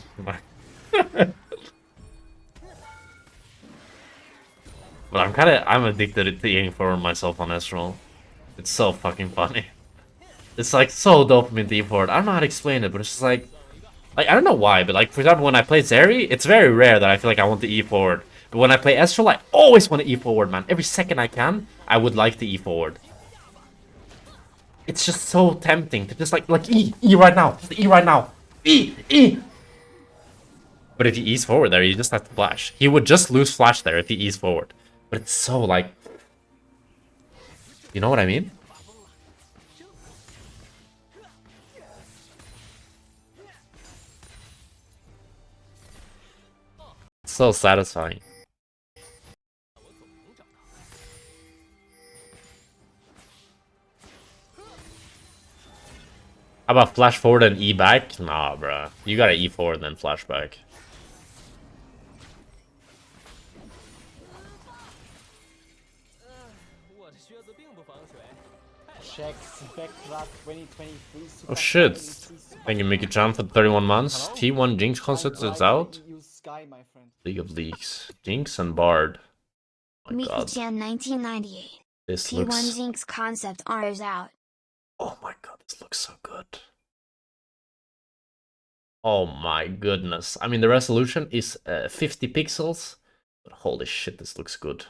But I'm addicted to Eing forward myself on Estral. It's so fucking funny. It's like so dopamine to E forward. I don't know how to explain it, but it's just like I don't know why, but like for example when I play Zeri, it's very rare that I feel like I want to E forward. But when I play Estral, I always want to E forward, man. Every second I can, I would like to E forward. It's just so tempting to just like E right now. Just E right now. E! But if he E's forward there, he just has to flash. He would just lose flash there if he E's forward. But it's so like... You know what I mean? It's so satisfying. How about flash forward and E back? Nah, bruh. You gotta E forward and then flash back. Jackspektra 2023. Oh shit. Thank you, Mickey Chan, for 31 months. T1 Jinx concept is out. League of Leagues. Jinx and Bard. Oh my god. Mickey-chan 1998. This T1 looks... Jinx concept art is out. Oh my god, this looks so good. Oh my goodness. I mean, the resolution is 50 pixels. But holy shit, this looks good.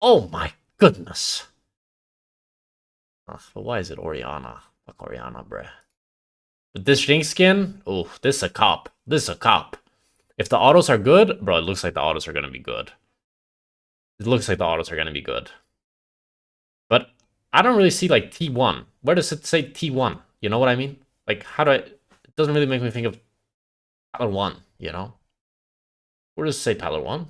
Oh my goodness. But why is it Orianna? Fuck Orianna, bruh. But this Jinx skin, oh, this is a cop. This is a cop. If the autos are good, bro, it looks like the autos are gonna be good. It looks like the autos are gonna be good. But I don't really see like T1. Where does it say T1? You know what I mean? Like, how do I... It doesn't really make me think of Tyler 1, you know? Where does it say Tyler 1?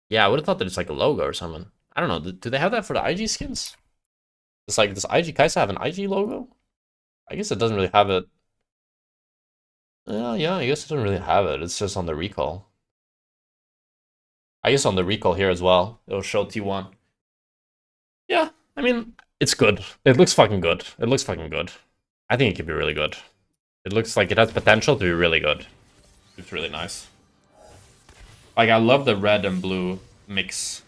Yeah, I would have thought that it's like a logo or something. I don't know. Do they have that for the IG skins? It's like, does IG Kai'Sa have an IG logo? I guess it doesn't really have it. Yeah, I guess it doesn't really have it. It's just on the recall. I guess on the recall here as well, it'll show T1. Yeah, I mean, it's good. It looks fucking good. It looks fucking good. I think it could be really good. It looks like it has potential to be really good. It's really nice. Like, I love the red and blue mix.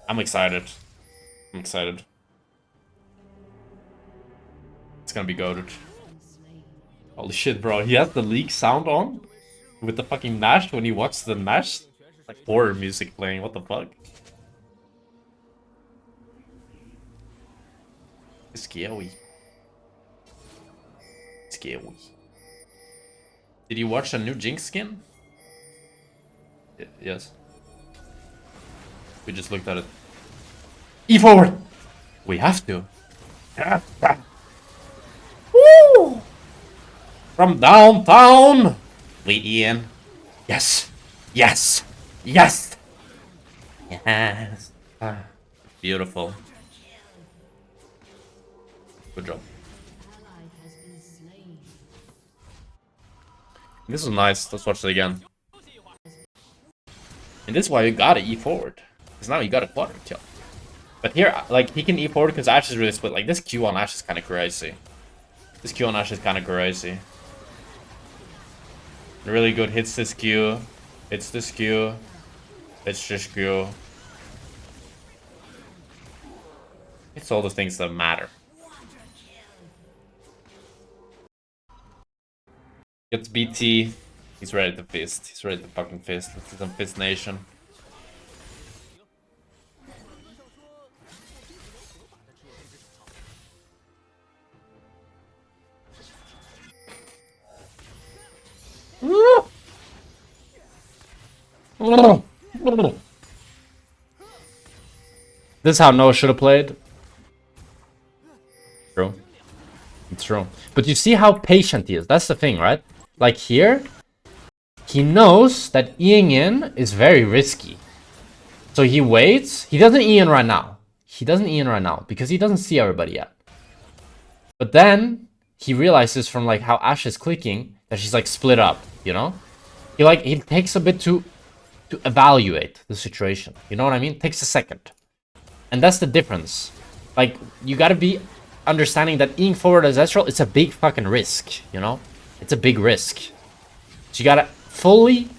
I'm excited. I'm excited. It's gonna be goated. Holy shit, bro. He has the leak sound on with the fucking Nash when he watches the Nash. Like horror music playing. What the fuck? Scary. Scary. Did you watch a new Jinx skin? Yes. We just looked at it. E forward! We have to. Woo! From downtown! Wait, Ian. Yes! Yes! Yes! Yes! Beautiful. Good job. This is nice. Let's watch it again. And this is why you gotta E forward. Because now you got a quarter kill. But here, like, he can E forward because Ashe is really split. Like, this Q on Ashe is kind of crazy. This Q on Ashe is kind of crazy. Really good hits this Q. Hits this Q. It's just Q. It's all the things that matter. Gets BT. He's ready to fist. He's ready to fucking fist. Let's do some Fist Nation. This is how Noah should have played. True. It's true. But you see how patient he is. That's the thing, right? Like here, he knows that E-ing in is very risky. So he waits. He doesn't E-in right now. He doesn't E-in right now because he doesn't see everybody yet. But then he realizes from like how Ashe is clicking that she's like split up, you know? He takes a bit to evaluate the situation. You know what I mean? It takes a second. And that's the difference. Like, you gotta be understanding that E-ing forward as Ezreal, it's a big fucking risk, you know? It's a big risk. So you gotta fully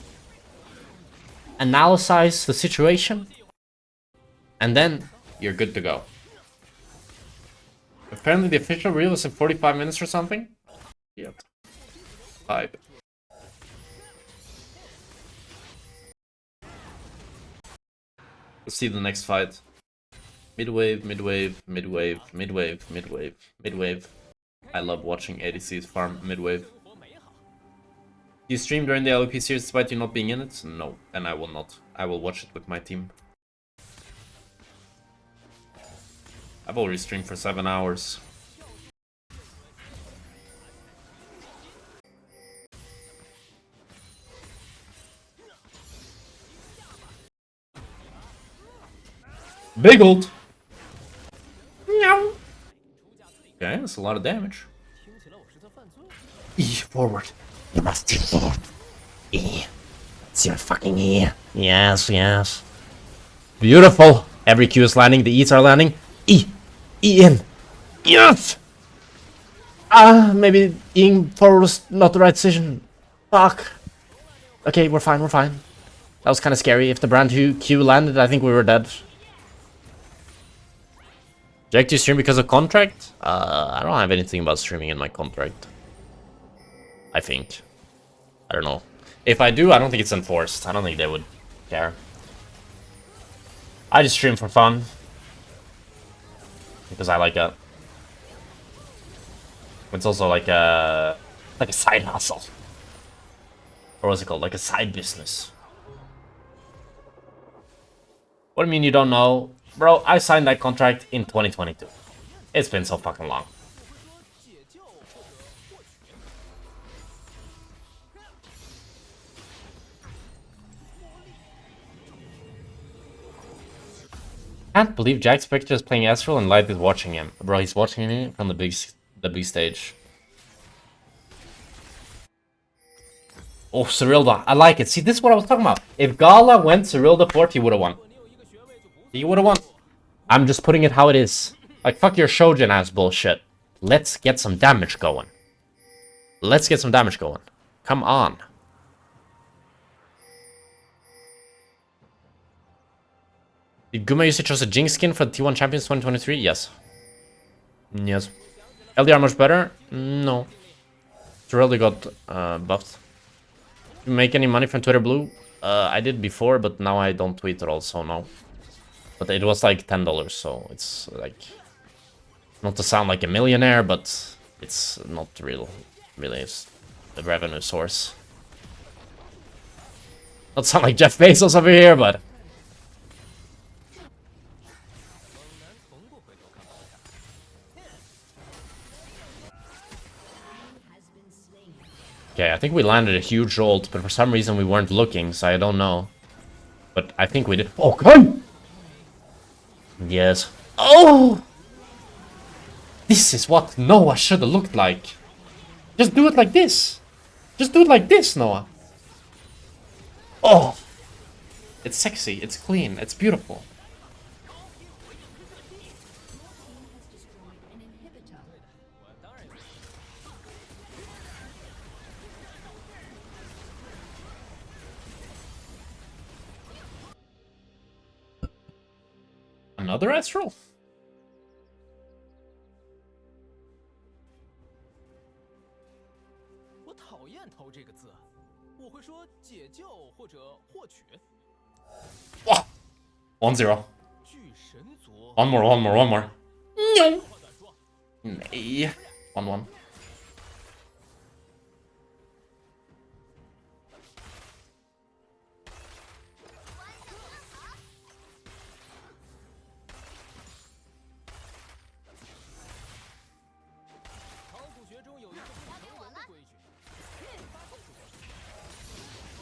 analyze the situation, and then you're good to go. Apparently the official reel is in 45 minutes or something? Yep. Hype. Let's see the next fight. Mid-wave, mid-wave, mid-wave, mid-wave, mid-wave, mid-wave. I love watching ADCs farm mid-wave. Do you stream during the LEP series despite you not being in it? No, and I will not. I will watch it with my team. I've already streamed for 7 hours. Big ult! Meow. Okay, that's a lot of damage. E forward. You must E forward. E. It's your fucking E. Yes, yes. Beautiful. Every Q is landing, the E's are landing. E. E in. Yes! Maybe E forward was not the right decision. Fuck. Okay, we're fine, we're fine. That was kind of scary. If the brand new Q landed, I think we were dead. Jack, do you stream because of contract? I don't have anything about streaming in my contract. I think. I don't know. If I do, I don't think it's enforced. I don't think they would care. I just stream for fun. Because I like it. It's also like a side hustle. Or what's it called? Like a side business. What do you mean you don't know? Bro, I signed that contract in 2022. It's been so fucking long. Can't believe Jackspektra is playing Ezreal and Light is watching him. Bro, he's watching me from the big stage. Oh, Cyrilda. I like it. See, this is what I was talking about. If Gala went Cyrilda 4th, he would have won. He would have won. I'm just putting it how it is. Like, fuck your Shojin ass bullshit. Let's get some damage going. Let's get some damage going. Come on. Did Guma use chose a Jinx skin for the T1 Champions 2023? Yes. Yes. LDR much better? No. It's really got buffed. You make any money from Twitter Blue? I did before, but now I don't tweet at all, so no. But it was like $10, so it's like... Not to sound like a millionaire, but it's not really a revenue source. Not sound like Jeff Bezos over here, but... Okay, I think we landed a huge ult, but for some reason we weren't looking, so I don't know. But I think we did. Okay! Yes. Oh! This is what Noah should have looked like. Just do it like this. Just do it like this, Noah. Oh! It's sexy, it's clean, it's beautiful. Another Astral? 我讨厌“偷”这个字，我会说解救或者获取。哇 1-0. 巨神族。One more. No. Nee. 1-1.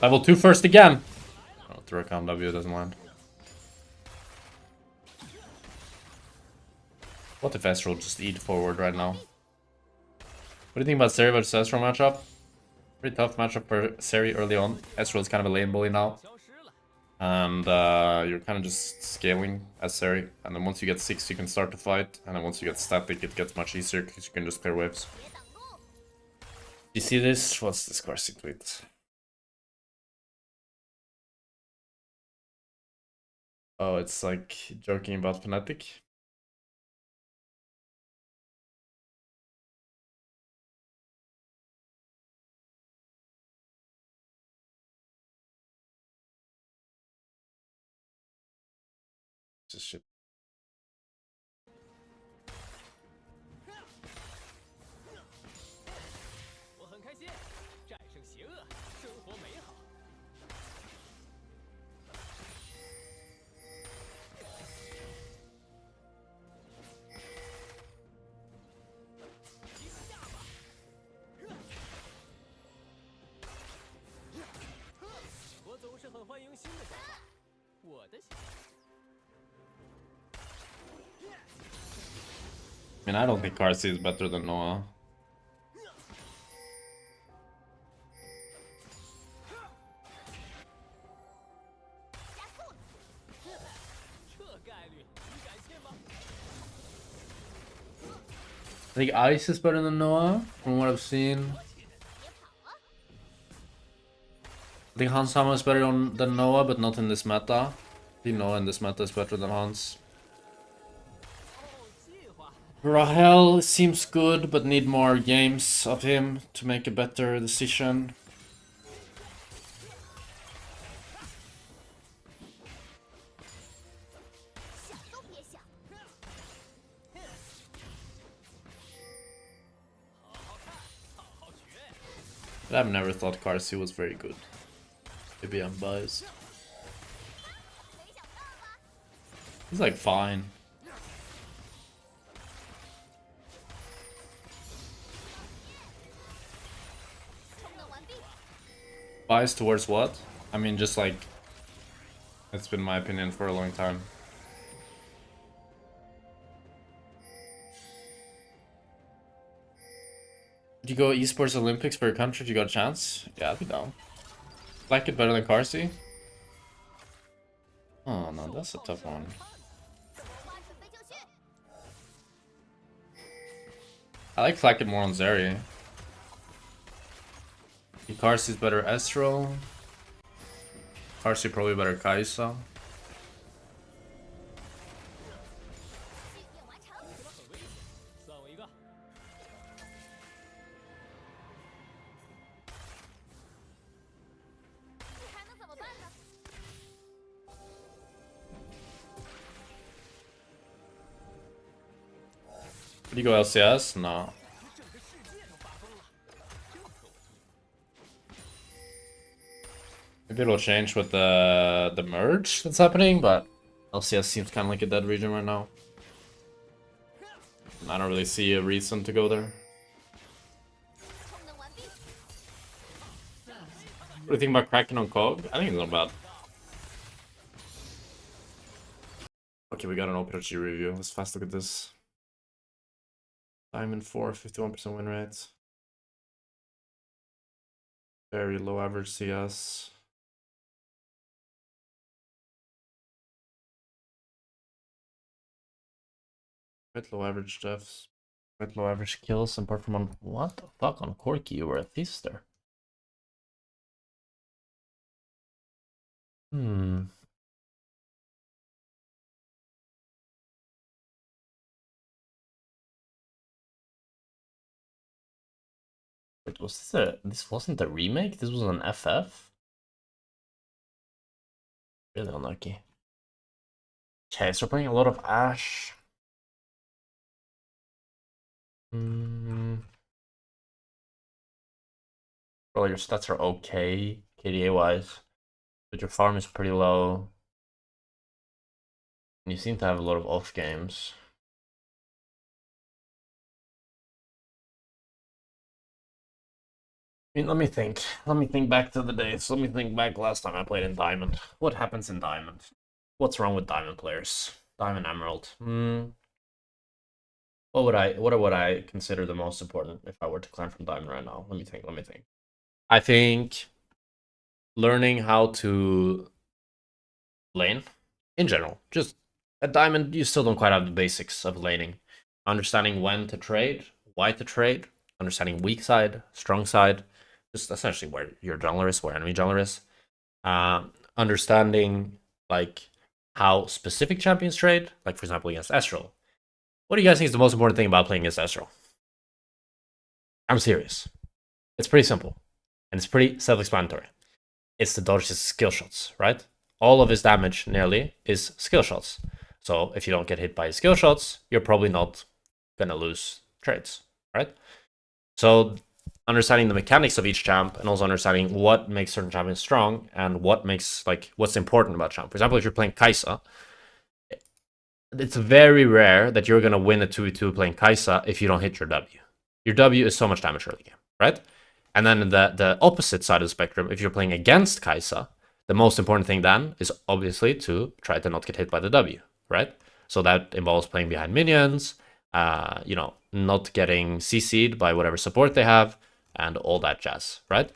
Level 2 first again. Oh, through a count W doesn't land. What if Astral just eat forward right now? What do you think about Seri versus Astral matchup? Pretty tough matchup for Seri early on. Astral is kind of a lane bully now. And you're kind of just scaling as Seri. And then once you get 6, you can start to fight. And then once you get static, it gets much easier because you can just clear waves. You see this? What's this Carsey tweet? Oh, it's like joking about Fnatic. This shit. 我很开心，战胜邪恶，生活美好。停下吧！我总是很欢迎新的想法。我的想法。 I mean, I don't think Carsey is better than Noah. I think Ice is better than Noah, from what I've seen. I think Hans Sama is better than Noah, but not in this meta. I think Noah in this meta is better than Hans. Rahel seems good, but need more games of him to make a better decision. But I've never thought Carsey was very good. Maybe I'm biased. He's like fine. Biased towards what? I mean, just like... It's been my opinion for a long time. Would you go esports Olympics for your country if you got a chance? Yeah, I'd be down. Like it better than Carsey? Oh no, that's a tough one. I like Flacket more on Zeri. Carsey's better Astral. Carsey probably better Kai'Sa. Did you go LCS? No. Maybe it'll change with the merge that's happening, but LCS seems kind of like a dead region right now. I don't really see a reason to go there. What do you think about cracking on COG? I think it's not bad. Okay, we got an OPG review. Let's fast look at this. Diamond 4, 51% win rate. Very low average CS. Quite low average deaths. Quite low average kills, apart from on... What the fuck? On Corki, you were a Thister. Wait, was this a... This wasn't a remake? This was an FF? Really unlucky. Okay, so we're playing a lot of Ashe. Well, your stats are okay, KDA-wise, but your farm is pretty low. And you seem to have a lot of off games. I mean, let me think. Let me think back to the days. Let me think back last time I played in Diamond. What happens in Diamond? What's wrong with Diamond players? Diamond Emerald. What would I consider the most important if I were to climb from Diamond right now? Let me think. I think learning how to lane in general. Just at Diamond, you still don't quite have the basics of laning. Understanding when to trade, why to trade, understanding weak side, strong side, just essentially where your jungler is, where enemy jungler is. Understanding like how specific champions trade, like for example against Estral. What do you guys think is the most important thing about playing against Estral? I'm serious. It's pretty simple. And it's pretty self-explanatory. It's to dodge his skill shots, right? All of his damage, nearly, is skill shots. So if you don't get hit by his skill shots, you're probably not going to lose trades, right? So understanding the mechanics of each champ and also understanding what makes certain champions strong and what makes, like, what's important about champ. For example, if you're playing Kai'Sa, it's very rare that you're going to win a 2v2 playing Kai'Sa if you don't hit your W. Your W is so much damage early game, right? And then the opposite side of the spectrum, if you're playing against Kai'Sa, the most important thing then is obviously to try to not get hit by the W, right? So that involves playing behind minions, not getting CC'd by whatever support they have, and all that jazz, right?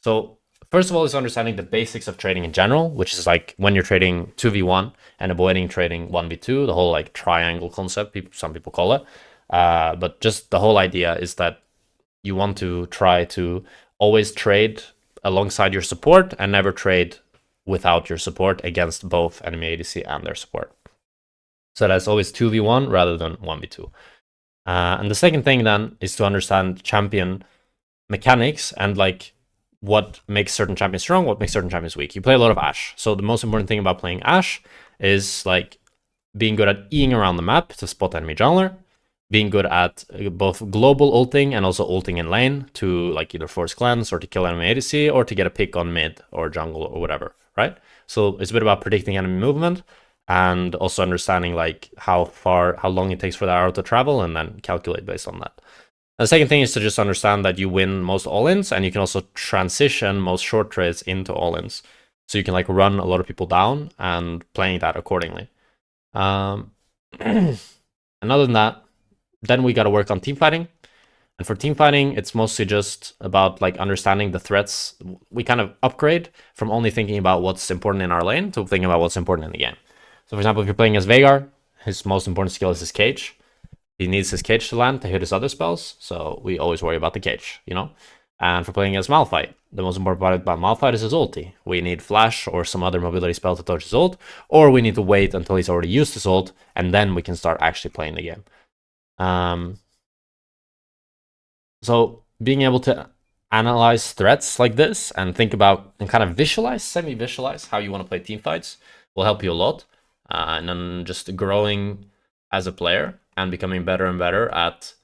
So first of all is understanding the basics of trading in general, which is like when you're trading 2v1 and avoiding trading 1v2, the whole like triangle concept, some people call it. But just the whole idea is that you want to try to always trade alongside your support and never trade without your support against both enemy ADC and their support. So that's always 2v1 rather than 1v2. And the second thing then is to understand champion mechanics and like what makes certain champions strong, what makes certain champions weak. You play a lot of Ashe. So the most important thing about playing Ashe is like being good at Eing around the map to spot enemy jungler, being good at both global ulting and also ulting in lane to like either force cleanse or to kill enemy ADC or to get a pick on mid or jungle or whatever, right? So it's a bit about predicting enemy movement and also understanding like how long it takes for the arrow to travel and then calculate based on that. And the second thing is to just understand that you win most all-ins and you can also transition most short trades into all-ins. So you can like run a lot of people down and playing that accordingly. And other than that, then we got to work on team fighting. And for team fighting, it's mostly just about like understanding the threats. We kind of upgrade from only thinking about what's important in our lane to thinking about what's important in the game. So for example, if you're playing as Veigar, his most important skill is his cage. He needs his cage to land to hit his other spells, so we always worry about the cage, you know? And for playing as Malphite, the most important part about Malphite is his ulti. We need flash or some other mobility spell to dodge his ult, or we need to wait until he's already used his ult, and then we can start actually playing the game. So being able to analyze threats like this and think about and kind of visualize, semi-visualize how you want to play team fights will help you a lot. And then just growing as a player and becoming better and better at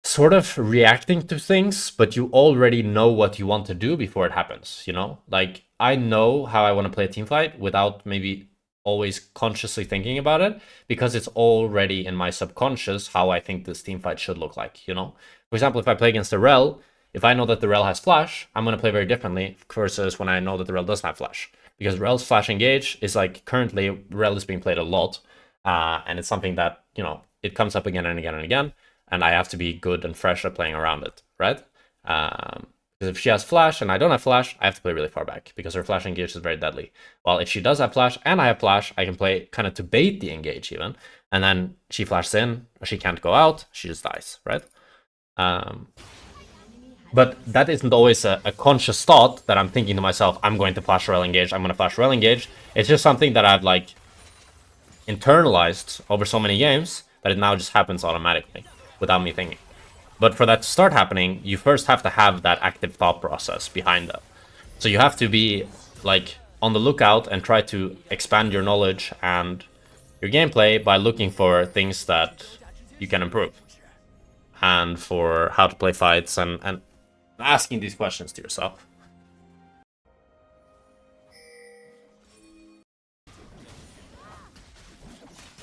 sort of reacting to things, but you already know what you want to do before it happens, you know? Like, I know how I want to play a team fight without maybe always consciously thinking about it, because it's already in my subconscious how I think this team fight should look like, you know? For example, if I play against the Rel, if I know that the Rel has flash, I'm going to play very differently versus when I know that the Rel doesn't have flash. Because Rel's flash engage is like, currently, Rel is being played a lot, and it's something that, you know, it comes up again and again and again, and I have to be good and fresh at playing around it, right? Because if she has flash and I don't have flash, I have to play really far back because her flash engage is very deadly. While if she does have flash and I have flash, I can play kind of to bait the engage even, and then she flashes in, or she can't go out, she just dies, right? But that isn't always a conscious thought that I'm thinking to myself, I'm going to flash Rel engage, I'm going to flash Rel engage. It's just something that I've like internalized over so many games that it now just happens automatically without me thinking. But for that to start happening, you first have to have that active thought process behind that. So you have to be like on the lookout and try to expand your knowledge and your gameplay by looking for things that you can improve, and for how to play fights, and asking these questions to yourself.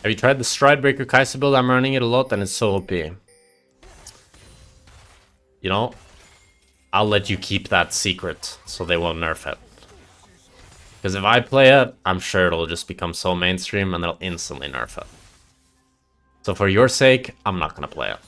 Have you tried the Stridebreaker Kai'Sa build? I'm running it a lot and it's so OP. You know, I'll let you keep that secret so they won't nerf it. Because if I play it, I'm sure it'll just become so mainstream and they'll instantly nerf it. So for your sake, I'm not gonna play it.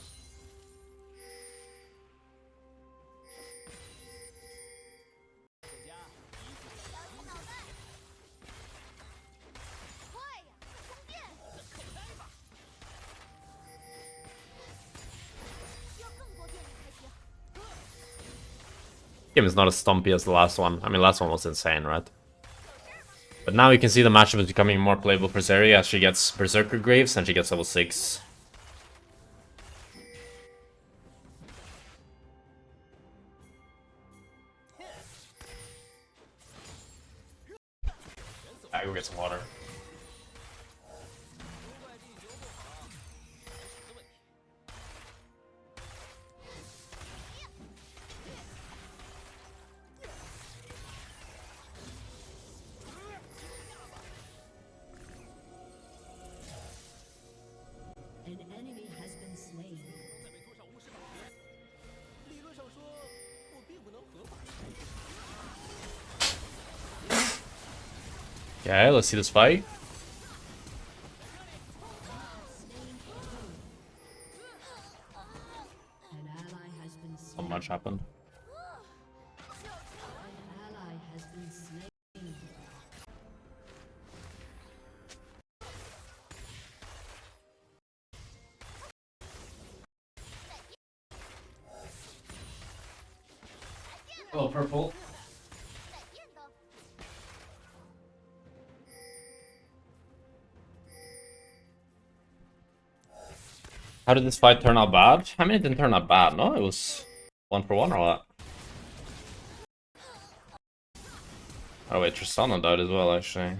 Game is not as stumpy as the last one. I mean, last one was insane, right? But now you can see the matchup is becoming more playable for Zeri as she gets Berserker Graves and she gets level 6. I go get some water. An enemy has been slain. 在被拖上巫师堡边，理论上说，我并不能合法。 Okay, let's see this fight. An ally has been slain. Not much happened. An ally has been slain. Oh, purple. How did this fight turn out bad? I mean, it didn't turn out bad, no? It was 1-for-1 or what? Oh wait, Tristana died as well, actually.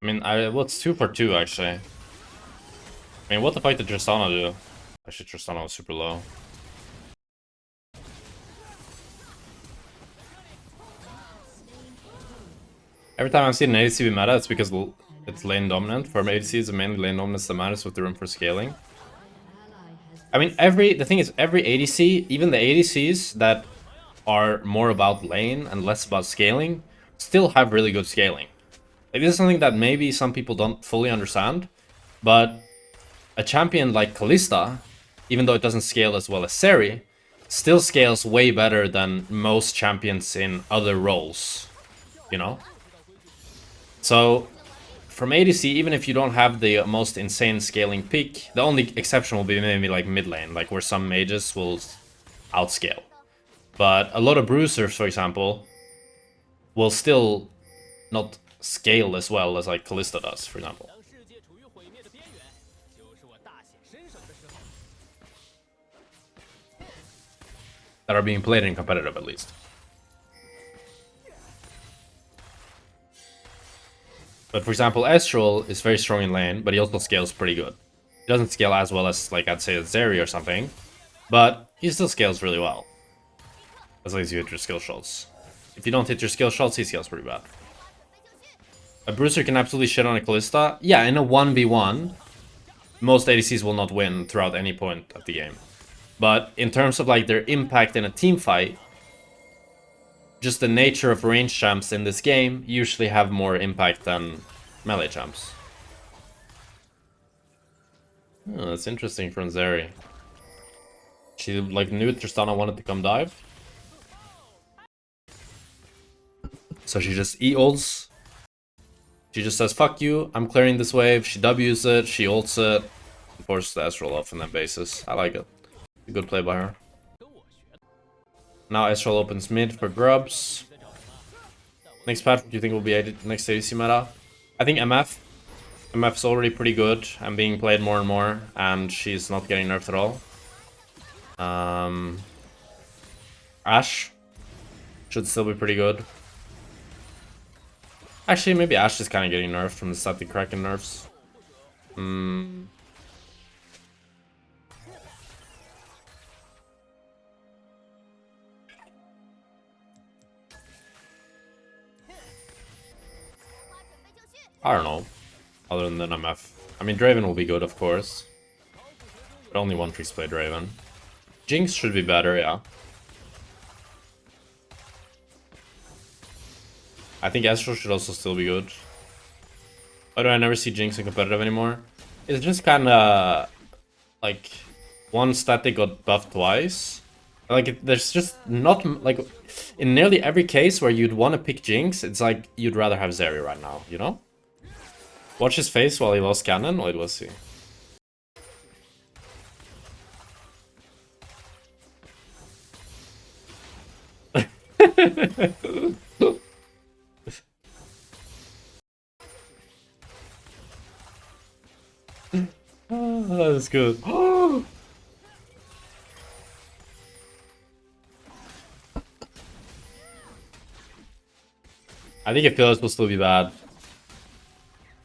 I mean, what's 2-for-2, actually? I mean, what the fight did Tristana do? Actually, Tristana was super low. Every time I've seen an ADC be meta, it's because it's lane dominant. For ADCs, it's mainly lane dominance that matters with the room for scaling. I mean, the thing is, every ADC, even the ADCs that are more about lane and less about scaling, still have really good scaling. Like, this is something that maybe some people don't fully understand, but a champion like Kalista, even though it doesn't scale as well as Seri, still scales way better than most champions in other roles, you know? So, from ADC, even if you don't have the most insane scaling peak, the only exception will be maybe like mid lane, like where some mages will outscale. But a lot of bruisers, for example, will still not scale as well as like Kalista does, for example. 当世界处于毁灭的边缘，就是我大显身手的时候。 That are being played in competitive, at least. But for example, Estral is very strong in lane, but he also scales pretty good. He doesn't scale as well as, like, I'd say a Zeri or something, but he still scales really well. As long as you hit your skill shots. If you don't hit your skill shots, he scales pretty bad. A Bruiser can absolutely shit on a Kalista. Yeah, in a 1v1, most ADCs will not win throughout any point of the game. But in terms of like their impact in a team fight, just the nature of range champs in this game usually have more impact than melee champs. Oh, that's interesting from Zeri. She like knew Tristana wanted to come dive. So she just E-ults. She just says, fuck you, I'm clearing this wave. She W's it, she ults it, forces the Astral off and then bases. I like it. A good play by her. Now Astral opens mid for grubs. Next patch, what do you think will be next ADC meta? I think MF. MF's already pretty good and being played more and more, and she's not getting nerfed at all. Ashe should still be pretty good. Actually, maybe Ashe is kind of getting nerfed from the static Kraken nerfs. I don't know. Other than MF. I mean, Draven will be good, of course. But only one freeze play Draven. Jinx should be better, yeah. I think Astral should also still be good. Why do I never see Jinx in competitive anymore? It's just kinda... like... one static got buffed twice. Like, there's just not... like, in nearly every case where you'd want to pick Jinx, it's like you'd rather have Zeri right now, you know? Watch his face while he lost cannon. Wait, we'll see. Oh, that is good. I think Aphelios will still be bad.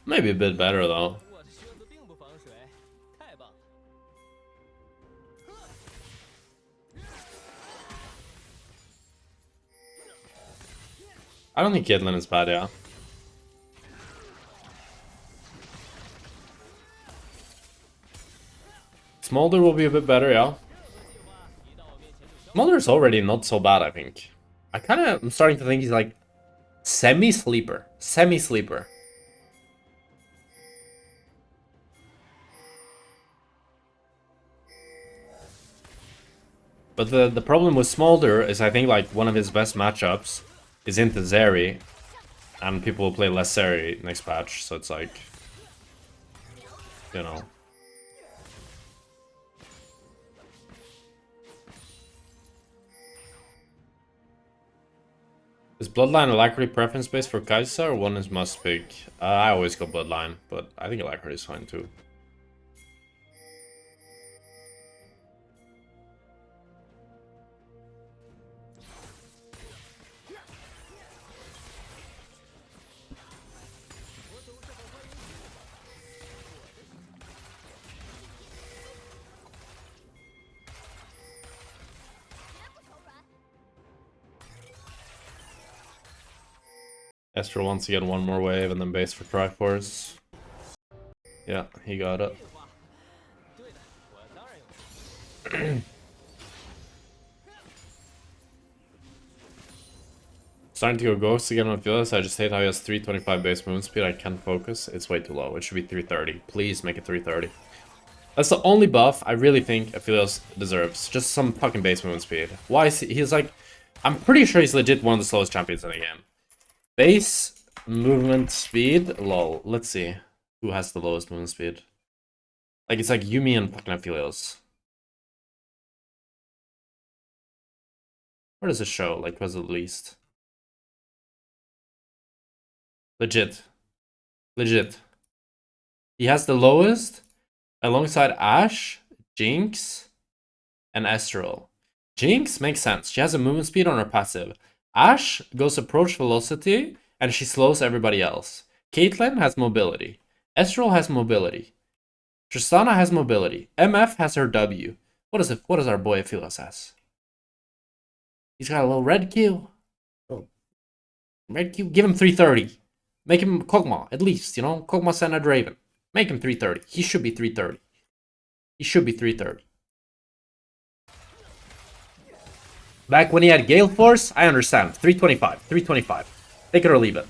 Maybe a bit better though. I don't think Caitlyn is bad, yeah. Smolder will be a bit better, yeah. Smolder is already not so bad, I think. I'm starting to think he's like semi-sleeper. Semi-sleeper. But the problem with Smolder is I think like one of his best matchups is into Zeri, and people will play less Zeri next patch, so it's like, you know. Is Bloodline Alacrity preference based for Kai'Sa or one is must pick? I always go Bloodline, but I think Alacrity is fine too. Esther wants to get one more wave and then base for Triforce. Yeah, he got it. Starting to go Ghost again on Aphelios. I just hate how he has 325 base movement speed. I can't focus. It's way too low. It should be 330. Please make it 330. That's the only buff I really think Aphelios deserves. Just some fucking base movement speed. Why is he's like... I'm pretty sure he's legit one of the slowest champions in the game. Base movement speed? Lol. Let's see. Who has the lowest movement speed? Like, it's like Yuumi and fucking Aphelios. Where does it show? Like, was it least? Legit. Legit. He has the lowest alongside Ashe, Jinx, and Astral. Jinx makes sense. She has a movement speed on her passive. Ashe goes approach velocity, and she slows everybody else. Caitlyn has mobility. Astral has mobility. Tristana has mobility. MF has her W. What does our boy Philos has? He's got a little red Q. Oh. Red Q. Give him 330. Make him Kog'Maw, at least, you know? Kog'Maw Senna Draven. Make him 330. He should be 330. He should be 330. Back when he had Gale Force, I understand. 325. 325. Take it or leave it.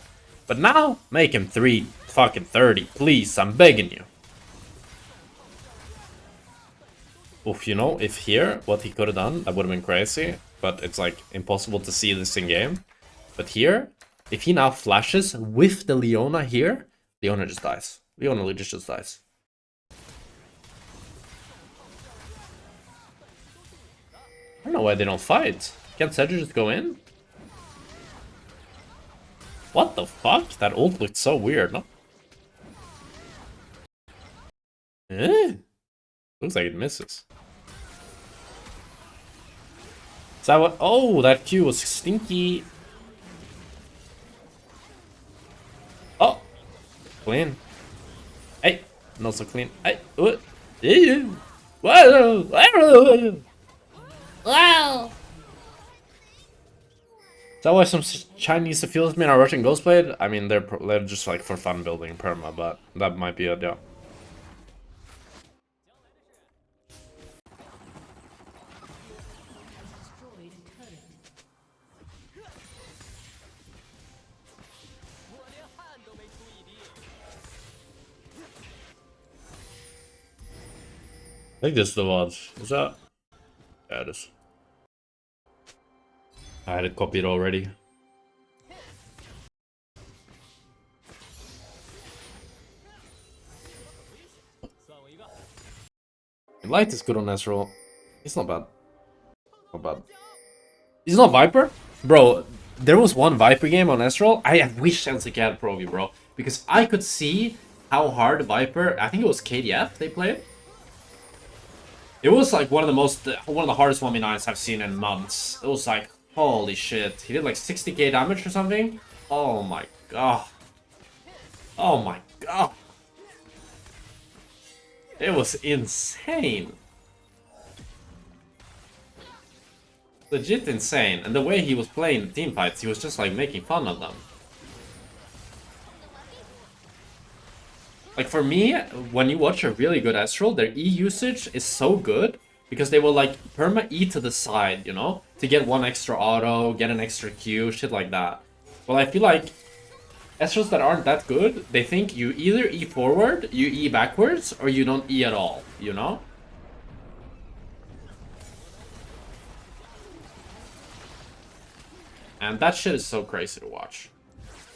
But now, make him 330. Please, I'm begging you. Oof, you know, if here, what he could have done, that would have been crazy. But it's like impossible to see this in game. But here, if he now flashes with the Leona here, Leona just dies. Leona legit just dies. I don't know why they don't fight. Can't Cedric just go in? What the fuck? That ult looked so weird, no? Eh? Looks like it misses. Is that what? Oh, that Q was stinky. Oh, clean. Hey, not so clean. Hey, what? Wow. Is that why some Chinese affiliates are rushing Ghostblade? I mean, they're just like for fun building perma, but that might be it, yeah. Destroyed a turret. I think this is the VOD. Is that? Yeah, it is. I had it copied already. Light is good on Ezreal. He's not bad. Not bad. He's not Viper? Bro, there was one Viper game on Ezreal. I wish LCK had Pro View, bro. Because I could see how hard Viper... I think it was KDF they played. It was like one of the hardest 1v9s I've seen in months. It was like, holy shit. He did like 60k damage or something. Oh my god. Oh my god. It was insane. Legit insane. And the way he was playing team fights, he was just like making fun of them. Like for me, when you watch a really good Ezreal, their E usage is so good because they will like perma E to the side, you know, to get one extra auto, get an extra Q, shit like that. Well, I feel like Ezreals that aren't that good, they think you either E forward, you E backwards, or you don't E at all, you know? And that shit is so crazy to watch.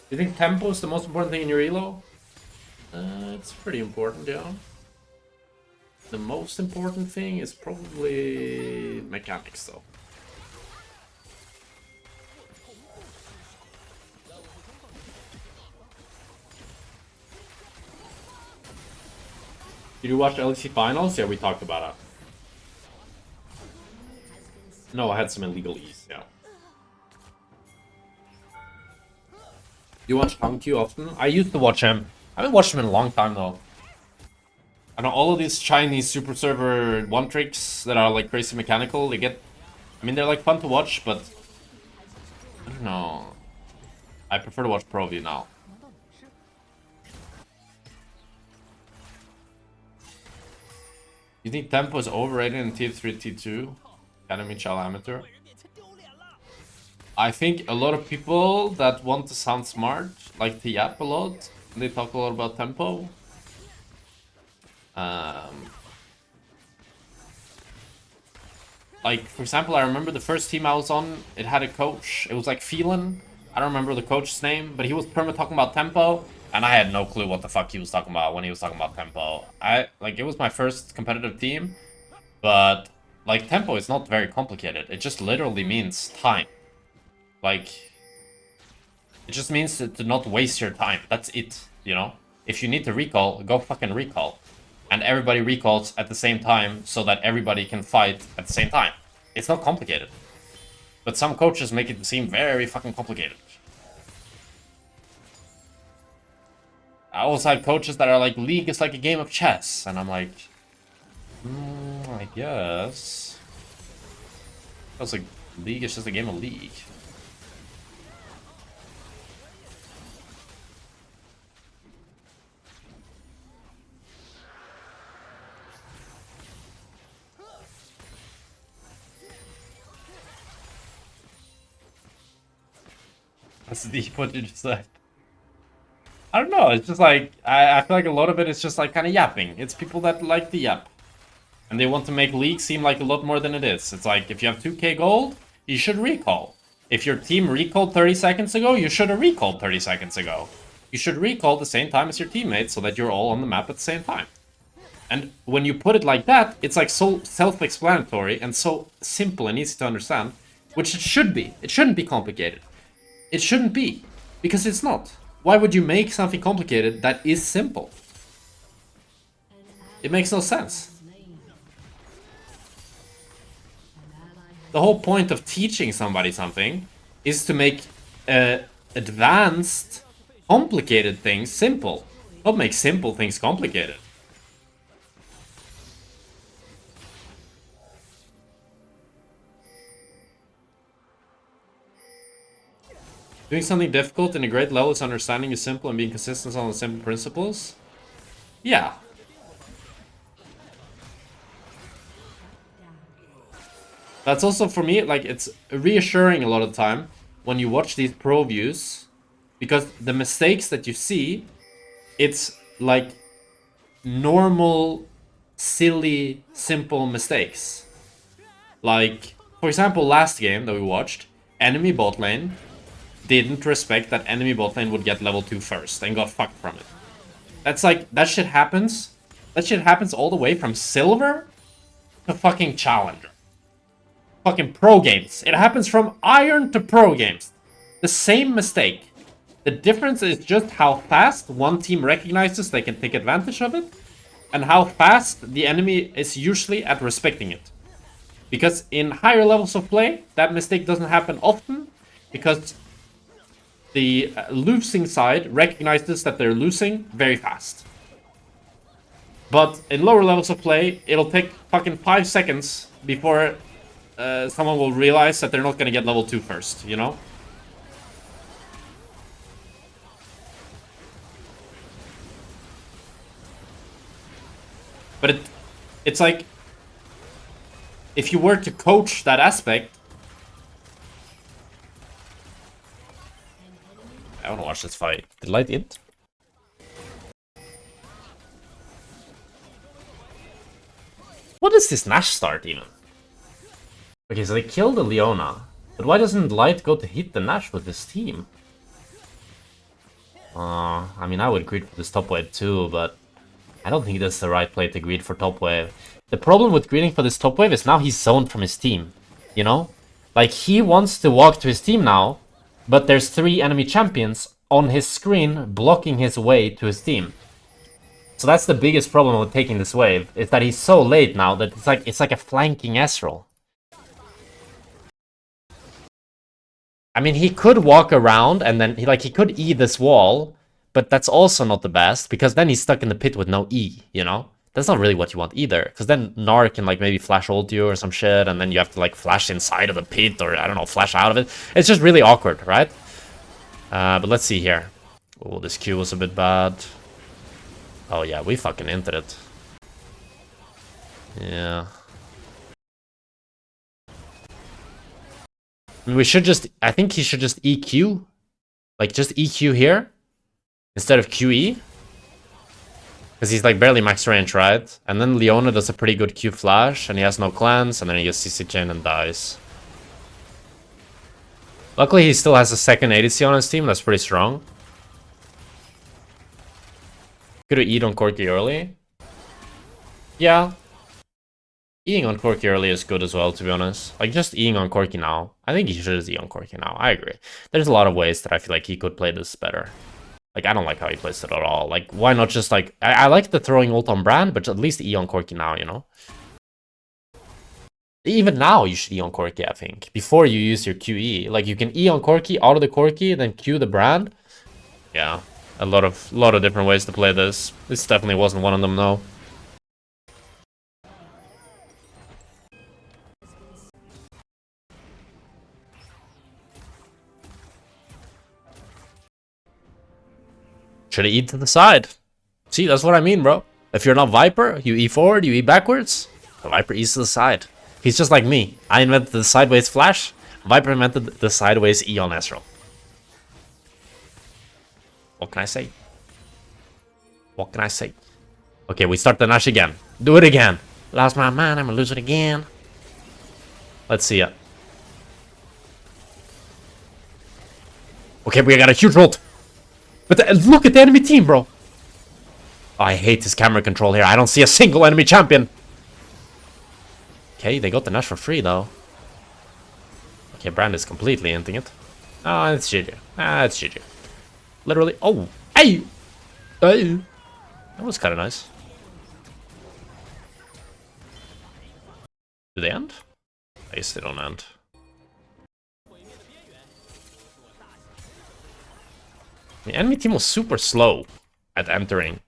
Do you think tempo is the most important thing in your elo? It's pretty important, yeah. The most important thing is probably mechanics, though. Did you watch LEC finals? Yeah, we talked about it. No, I had some illegal E's, yeah. Do you watch Q often? I used to watch him. I haven't watched him in a long time though. I know all of these Chinese super server one tricks that are like crazy mechanical, they get... I mean, they're like fun to watch, but... I don't know. I prefer to watch Pro View now. You think tempo is overrated in Tier 3, T2? Academy Child Amateur? I think a lot of people that want to sound smart like to yap a lot. They talk a lot about tempo. Like, for example, I remember the first team I was on, it had a coach. It was like Phelan. I don't remember the coach's name, but he was perma talking about tempo. And I had no clue what the fuck he was talking about when he was talking about tempo. It was my first competitive team. But, like, tempo is not very complicated. It just literally means time. Like... It just means to not waste your time. That's it, you know? If you need to recall, go fucking recall. And everybody recalls at the same time so that everybody can fight at the same time. It's not complicated. But some coaches make it seem very fucking complicated. I also have coaches that are like, League is like a game of chess. And I'm like, I guess. I was like, League is just a game of League. That's deep what you just said. I don't know, it's just like, I feel like a lot of it is just like kind of yapping. It's people that like the yap. And they want to make League seem like a lot more than it is. It's like, if you have 2k gold, you should recall. If your team recalled 30 seconds ago, you should have recalled 30 seconds ago. You should recall at the same time as your teammates so that you're all on the map at the same time. And when you put it like that, it's like so self-explanatory and so simple and easy to understand, which it should be. It shouldn't be complicated. It shouldn't be, because it's not. Why would you make something complicated that is simple? It makes no sense. The whole point of teaching somebody something is to make advanced, complicated things simple. Not make simple things complicated. Doing something difficult in a great level is understanding is simple and being consistent on the simple principles. Yeah. That's also, for me, like, it's reassuring a lot of the time when you watch these pro views, because the mistakes that you see, it's like normal, silly, simple mistakes. Like, for example, last game that we watched, enemy bot lane didn't respect that enemy bot lane would get level 2 first and got fucked from it. That's like, that shit happens. That shit happens all the way from silver to fucking challenger. Fucking pro games. It happens from iron to pro games. The same mistake. The difference is just how fast one team recognizes they can take advantage of it, and how fast the enemy is usually at respecting it. Because in higher levels of play, that mistake doesn't happen often, because the losing side recognizes that they're losing very fast. But in lower levels of play, it'll take fucking 5 seconds before someone will realize that they're not gonna get level 2 first, you know? But it's like, if you were to coach that aspect... I wanna watch this fight. Did light int? What is this Nash start even? Okay, so they killed the Leona. But why doesn't Light go to hit the Nash with his team? I mean, I would greed for this top wave too, but I don't think that's the right play to greed for top wave. The problem with greeding for this top wave is now he's zoned from his team, you know? Like, he wants to walk to his team now, but there's 3 enemy champions on his screen blocking his way to his team. So that's the biggest problem with taking this wave, is that he's so late now that it's like a flanking Ezreal. I mean, he could walk around and then he could E this wall, but that's also not the best, because then he's stuck in the pit with no E, you know? That's not really what you want either, because then Gnar can like maybe flash ult you or some shit, and then you have to like flash inside of the pit, or I don't know, flash out of it. It's just really awkward, right? But let's see here. Oh, this Q was a bit bad. Oh yeah, we fucking entered it. Yeah. We should just... I think he should just EQ. Like, just EQ here. Instead of QE. Because he's, like, barely max range, right? And then Leona does a pretty good Q flash. And he has no clans. And then he just CC chain and dies. Luckily, he still has a second ADC on his team. That's pretty strong. Could have E'd on Corki early. Yeah. E'ing on Corki early is good as well, to be honest. Like, just E'ing on Corki now. I think he should just E on Corki now. I agree. There's a lot of ways that I feel like he could play this better. Like, I don't like how he plays it at all. Like, why not just, like... I like the throwing ult on Brand, but at least E on Corki now, you know? Even now, you should E on Corki, I think. Before you use your QE. Like, you can E on Corki, auto the Corki, then Q the Brand. Yeah. a lot of different ways to play this. This definitely wasn't one of them, though. Should have eat to the side. See, that's what I mean, bro. If you're not Viper, you E forward, you E backwards. The Viper E's to the side. He's just like me. I invented the sideways flash. Viper invented the sideways E on Ezreal. What can I say? What can I say? Okay, we start the Nash again. Do it again. Lost my mind, I'm gonna lose it again. Let's see it. Okay, we got a huge ult. But look at the enemy team, bro. Oh, I hate this camera control here. I don't see a single enemy champion. Okay, they got the Nash for free, though. Okay, Brand is completely inting it. Oh, it's GG. Ah, it's GG. Literally. Oh, hey! Hey! That was kind of nice. Do they end? I guess they don't end. The enemy team was super slow at entering.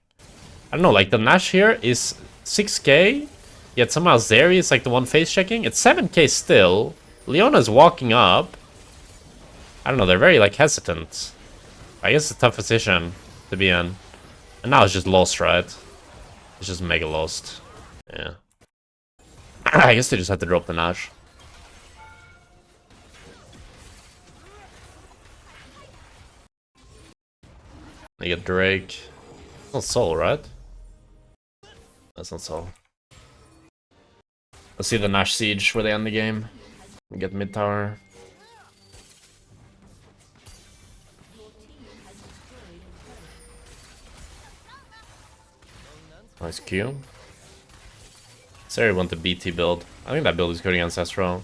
I don't know, like the Nash here is 6k, yet somehow Zeri is like the one face checking. It's 7k still. Leona's walking up. I don't know, they're very like hesitant. I guess it's a tough position to be in. And now it's just lost, right? It's just mega lost. Yeah. I guess they just had to drop the Nash. They get Drake. That's not Soul, right? That's not Soul. Let's see the Nash Siege where they end the game. We get mid tower. Nice Q. Sorry, want the BT build. I think that build is good against Ezreal.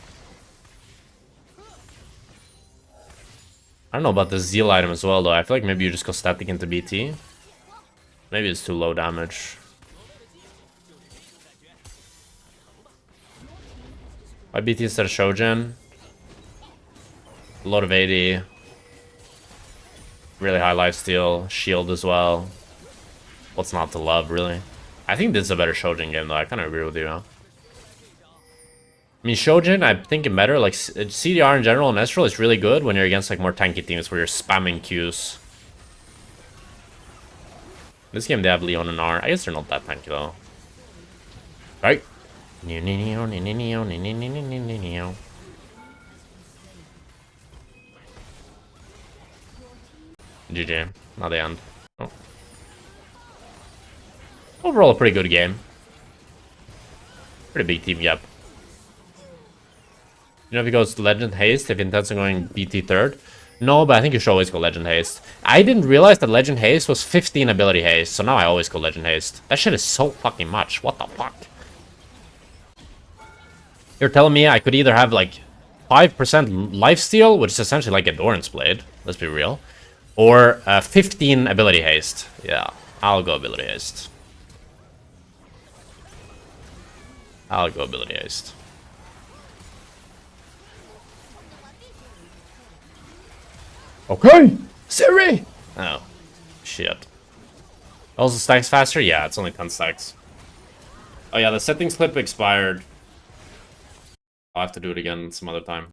I don't know about the Zeal item as well, though. I feel like maybe you just go static into BT. Maybe it's too low damage. Why BT instead of Shojin? A lot of AD. Really high lifesteal. Shield as well. What's not to love, really? I think this is a better Shojin game, though. I kind of agree with you, huh? I mean, Shojin, I'm thinking better. Like, CDR in general and Ezreal is really good when you're against, like, more tanky teams where you're spamming Qs. This game, they have Leon and R. I guess they're not that tanky, though. Right? GG. Not the end. Oh. Overall, a pretty good game. Pretty big team gap. You know if he goes Legend Haste, if he intends on going BT third? No, but I think you should always go Legend Haste. I didn't realize that Legend Haste was 15 ability haste, so now I always go Legend Haste. That shit is so fucking much. What the fuck? You're telling me I could either have like 5% lifesteal, which is essentially like Endurance Blade, let's be real, or 15 ability haste. Yeah, I'll go ability haste. I'll go ability haste. Okay, Siri! Oh, shit. Also stacks faster? Yeah, it's only 10 stacks. Oh yeah, the settings clip expired. I'll have to do it again some other time.